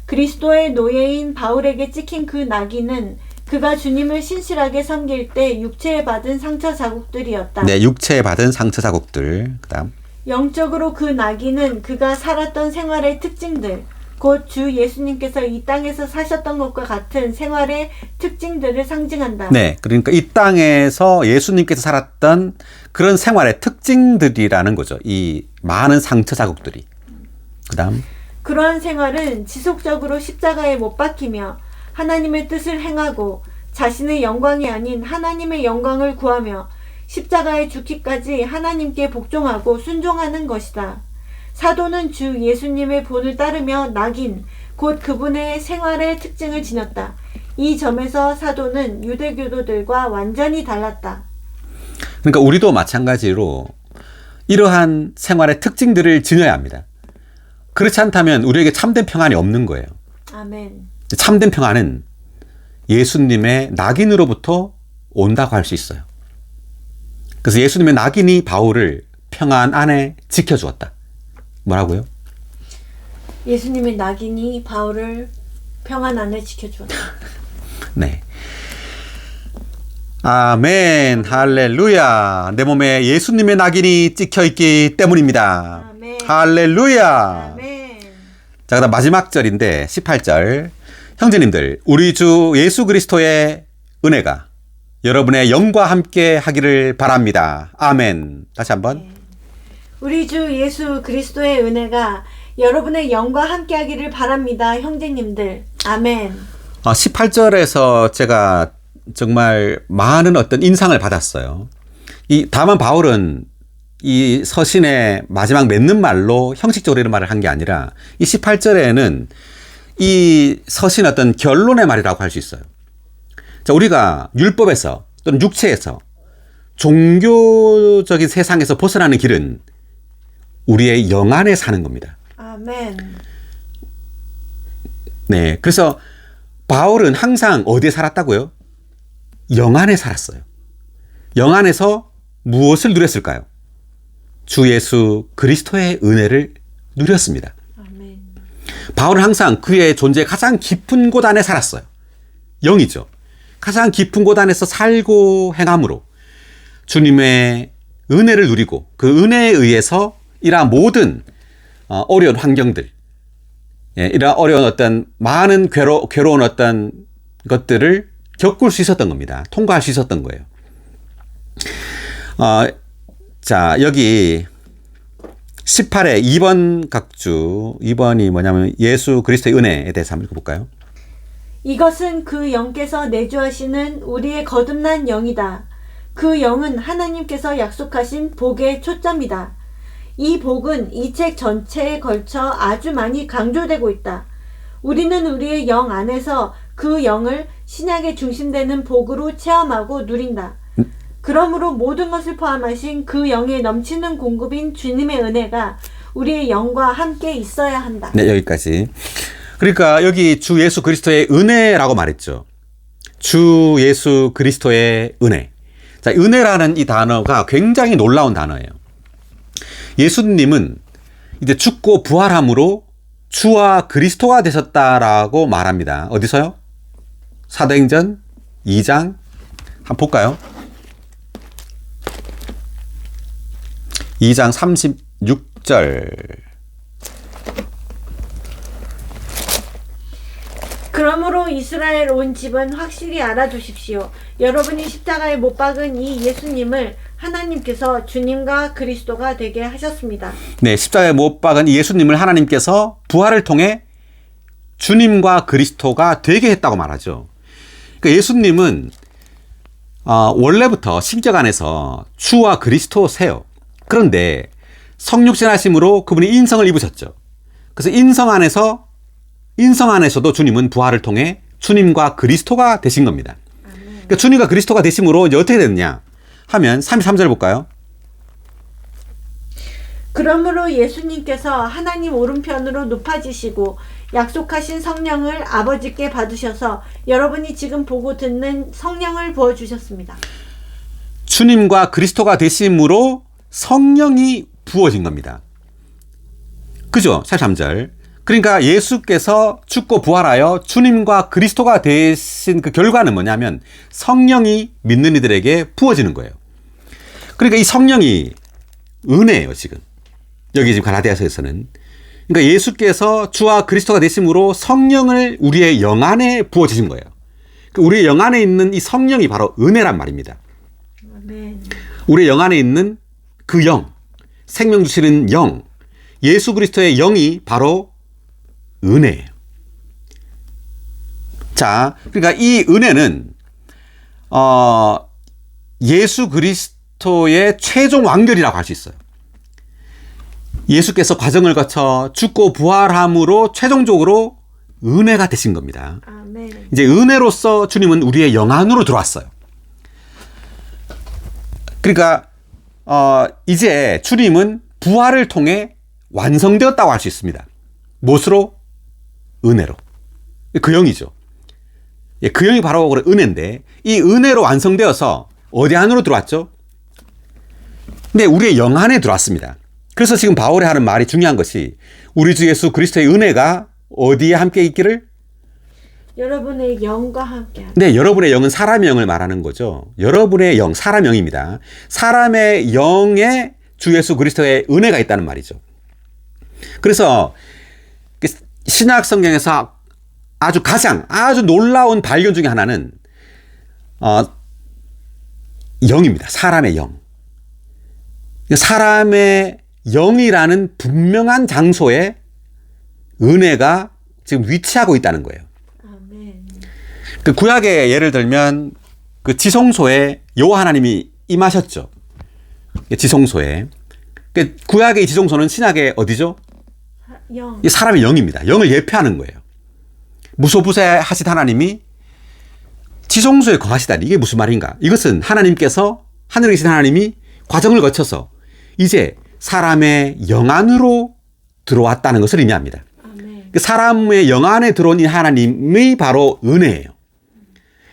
그리스도의 노예인 바울에게 찍힌 그 낙인은 그가 주님을 신실하게 섬길 때 육체에 받은 상처 자국들이었다. 네, 육체에 받은 상처 자국들. 그다음 영적으로 그 낙인은 그가 살았던 생활의 특징들, 곧 주 예수님께서 이 땅에서 사셨던 것과 같은 생활의 특징들을 상징한다. 네, 그러니까 이 땅에서 예수님께서 살았던 그런 생활의 특징들이라는 거죠. 이 많은 상처 자국들이. 그다음 그러한 생활은 지속적으로 십자가에 못 박히며 하나님의 뜻을 행하고 자신의 영광이 아닌 하나님의 영광을 구하며 십자가에 죽기까지 하나님께 복종하고 순종하는 것이다. 사도는 주 예수님의 본을 따르며 낙인, 곧 그분의 생활의 특징을 지녔다. 이 점에서 사도는 유대교도들과 완전히 달랐다. 그러니까 우리도 마찬가지로 이러한 생활의 특징들을 지녀야 합니다. 그렇지 않다면 우리에게 참된 평안이 없는 거예요. 아멘. 참된 평안은 예수님의 낙인으로부터 온다고 할 수 있어요. 그래서 예수님의 낙인이 바울을 평안 안에 지켜주었다. 뭐라고요? 예수님의 낙인이 바울을 평안 안에 지켜주었다. 네. 아멘, 할렐루야. 내 몸에 예수님의 낙인이 찍혀있기 때문입니다. 아멘. 할렐루야. 아멘. 자, 그다음 마지막 절인데 18절. 형제님들, 우리 주 예수 그리스도의 은혜가 여러분의 영과 함께 하기를 바랍니다. 아멘. 다시 한번. 우리 주 예수 그리스도의 은혜가 여러분의 영과 함께 하기를 바랍니다. 형제님들. 아멘. 18절에서 제가 정말 많은 어떤 인상을 받았어요. 다만 바울은 이 서신의 마지막 맺는 말로 형식적으로 이런 말을 한 게 아니라 이 18절에는 이 서신 어떤 결론의 말이라고 할 수 있어요. 자, 우리가 율법에서 또는 육체에서 종교적인 세상에서 벗어나는 길은 우리의 영 안에 사는 겁니다. 아멘. 네. 그래서 바울은 항상 어디에 살았다고요? 영 안에 살았어요. 영 안에서 무엇을 누렸을까요? 주 예수 그리스도의 은혜를 누렸습니다. 아멘. 바울은 항상 그의 존재의 가장 깊은 곳 안에 살았어요. 영이죠. 가장 깊은 곳 안에서 살고 행함으로 주님의 은혜를 누리고 그 은혜에 의해서 이러한 모든 어려운 환경들, 이러한 어려운 어떤 많은 괴로운 어떤 것들을 겪을 수 있었던 겁니다. 통과할 수 있었던 거예요. 자, 여기 18회 2번 각주, 2번이 뭐냐면 예수 그리스도의 은혜에 대해서 한번 읽어볼까요? 이것은 그 영께서 내주하시는 우리의 거듭난 영이다. 그 영은 하나님께서 약속하신 복의 초점이다. 이 복은 이 책 전체에 걸쳐 아주 많이 강조되고 있다. 우리는 우리의 영 안에서 그 영을 신약의 중심되는 복으로 체험하고 누린다. 그러므로 모든 것을 포함하신 그 영의 넘치는 공급인 주님의 은혜가 우리의 영과 함께 있어야 한다. 네, 여기까지. 그러니까 여기 주 예수 그리스도의 은혜라고 말했죠. 주 예수 그리스도의 은혜. 자, 은혜라는 이 단어가 굉장히 놀라운 단어예요. 예수님은 이제 죽고 부활함으로 주와 그리스도가 되셨다라고 말합니다. 어디서요? 사도행전 2장 한번 볼까요? 2장 36절. 그러므로 이스라엘 온 집은 확실히 알아두십시오. 여러분이 십자가에 못 박은 이 예수님을 하나님께서 주님과 그리스도가 되게 하셨습니다. 네, 십자가에 못 박은 이 예수님을 하나님께서 부활을 통해 주님과 그리스도가 되게 했다고 말하죠. 그러니까 예수님은 원래부터 신격 안에서 주와 그리스도세요. 그런데 성육신하심으로 그분이 인성을 입으셨죠. 그래서 인성 안에서도 주님은 부활을 통해 주님과 그리스도가 되신 겁니다. 그러니까 주님과 그리스도가 되심으로 이제 어떻게 됐냐 하면 33절 볼까요? 그러므로 예수님께서 하나님 오른편으로 높아지시고 약속하신 성령을 아버지께 받으셔서 여러분이 지금 보고 듣는 성령을 부어주셨습니다. 주님과 그리스도가 되심으로 성령이 부어진 겁니다. 그죠? 43절. 그러니까 예수께서 죽고 부활하여 주님과 그리스도가 되신 그 결과는 뭐냐면 성령이 믿는 이들에게 부어지는 거예요. 그러니까 이 성령이 은혜예요, 지금. 여기 지금 갈라디아서에서는. 그러니까 예수께서 주와 그리스도가 되심으로 성령을 우리의 영 안에 부어주신 거예요. 우리의 영 안에 있는 이 성령이 바로 은혜란 말입니다. 아멘. 우리의 영 안에 있는 그 영, 생명 주시는 영, 예수 그리스도의 영이 바로 은혜예요. 자, 그러니까 이 은혜는 예수 그리스도의 최종 완결이라고 할 수 있어요. 예수께서 과정을 거쳐 죽고 부활함으로 최종적으로 은혜가 되신 겁니다. 아멘. 이제 은혜로서 주님은 우리의 영 안으로 들어왔어요. 그러니까 이제 주님은 부활을 통해 완성되었다고 할 수 있습니다. 무엇으로? 은혜로. 그 영이죠. 그 영이 바로 은혜인데 이 은혜로 완성되어서 어디 안으로 들어왔죠? 네, 우리의 영 안에 들어왔습니다. 그래서 지금 바울이 하는 말이 중요한 것이 우리 주 예수 그리스도의 은혜가 어디에 함께 있기를? 여러분의 영과 함께. 네, 여러분의 영은 사람의 영을 말하는 거죠. 여러분의 영, 사람 영입니다. 사람의 영에 주 예수 그리스도의 은혜가 있다는 말이죠. 그래서 신약 성경에서 아주 놀라운 발견 중에 하나는 영입니다. 사람의 영. 사람의 영이라는 분명한 장소에 은혜가 지금 위치하고 있다는 거예요. 아멘. 그 구약의 예를 들면 그 지성소에 여호와 하나님이 임하셨죠. 지성소에. 그 구약의 지성소는 신약의 어디죠? 영. 이 사람의 영입니다. 영을 예표하는 거예요. 무소부재하신 하나님이 지성소에 거하시다니 이게 무슨 말인가? 이것은 하나님께서 하늘에 계신 하나님이 과정을 거쳐서 이제 사람의 영 안으로 들어왔다는 것을 의미합니다. 아멘. 사람의 영 안에 들어온 이 하나님이 바로 은혜예요.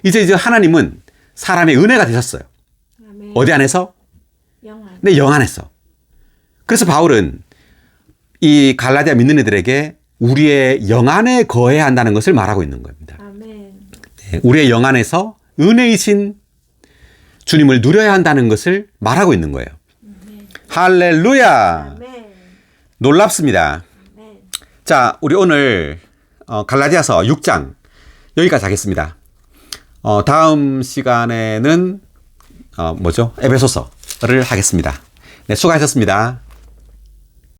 이제 하나님은 사람의 은혜가 되셨어요. 아멘. 어디 안에서? 영 안. 네, 영 안에서. 그래서 바울은 이 갈라디아 믿는 이들에게 우리의 영 안에 거해야 한다는 것을 말하고 있는 겁니다. 아멘. 네, 우리의 영 안에서 은혜이신 주님을 누려야 한다는 것을 말하고 있는 거예요. 할렐루야. 아멘. 놀랍습니다. 아멘. 자, 우리 오늘 갈라디아서 6장 여기까지 하겠습니다. 다음 시간에는 에베소서를 하겠습니다. 네, 수고하셨습니다.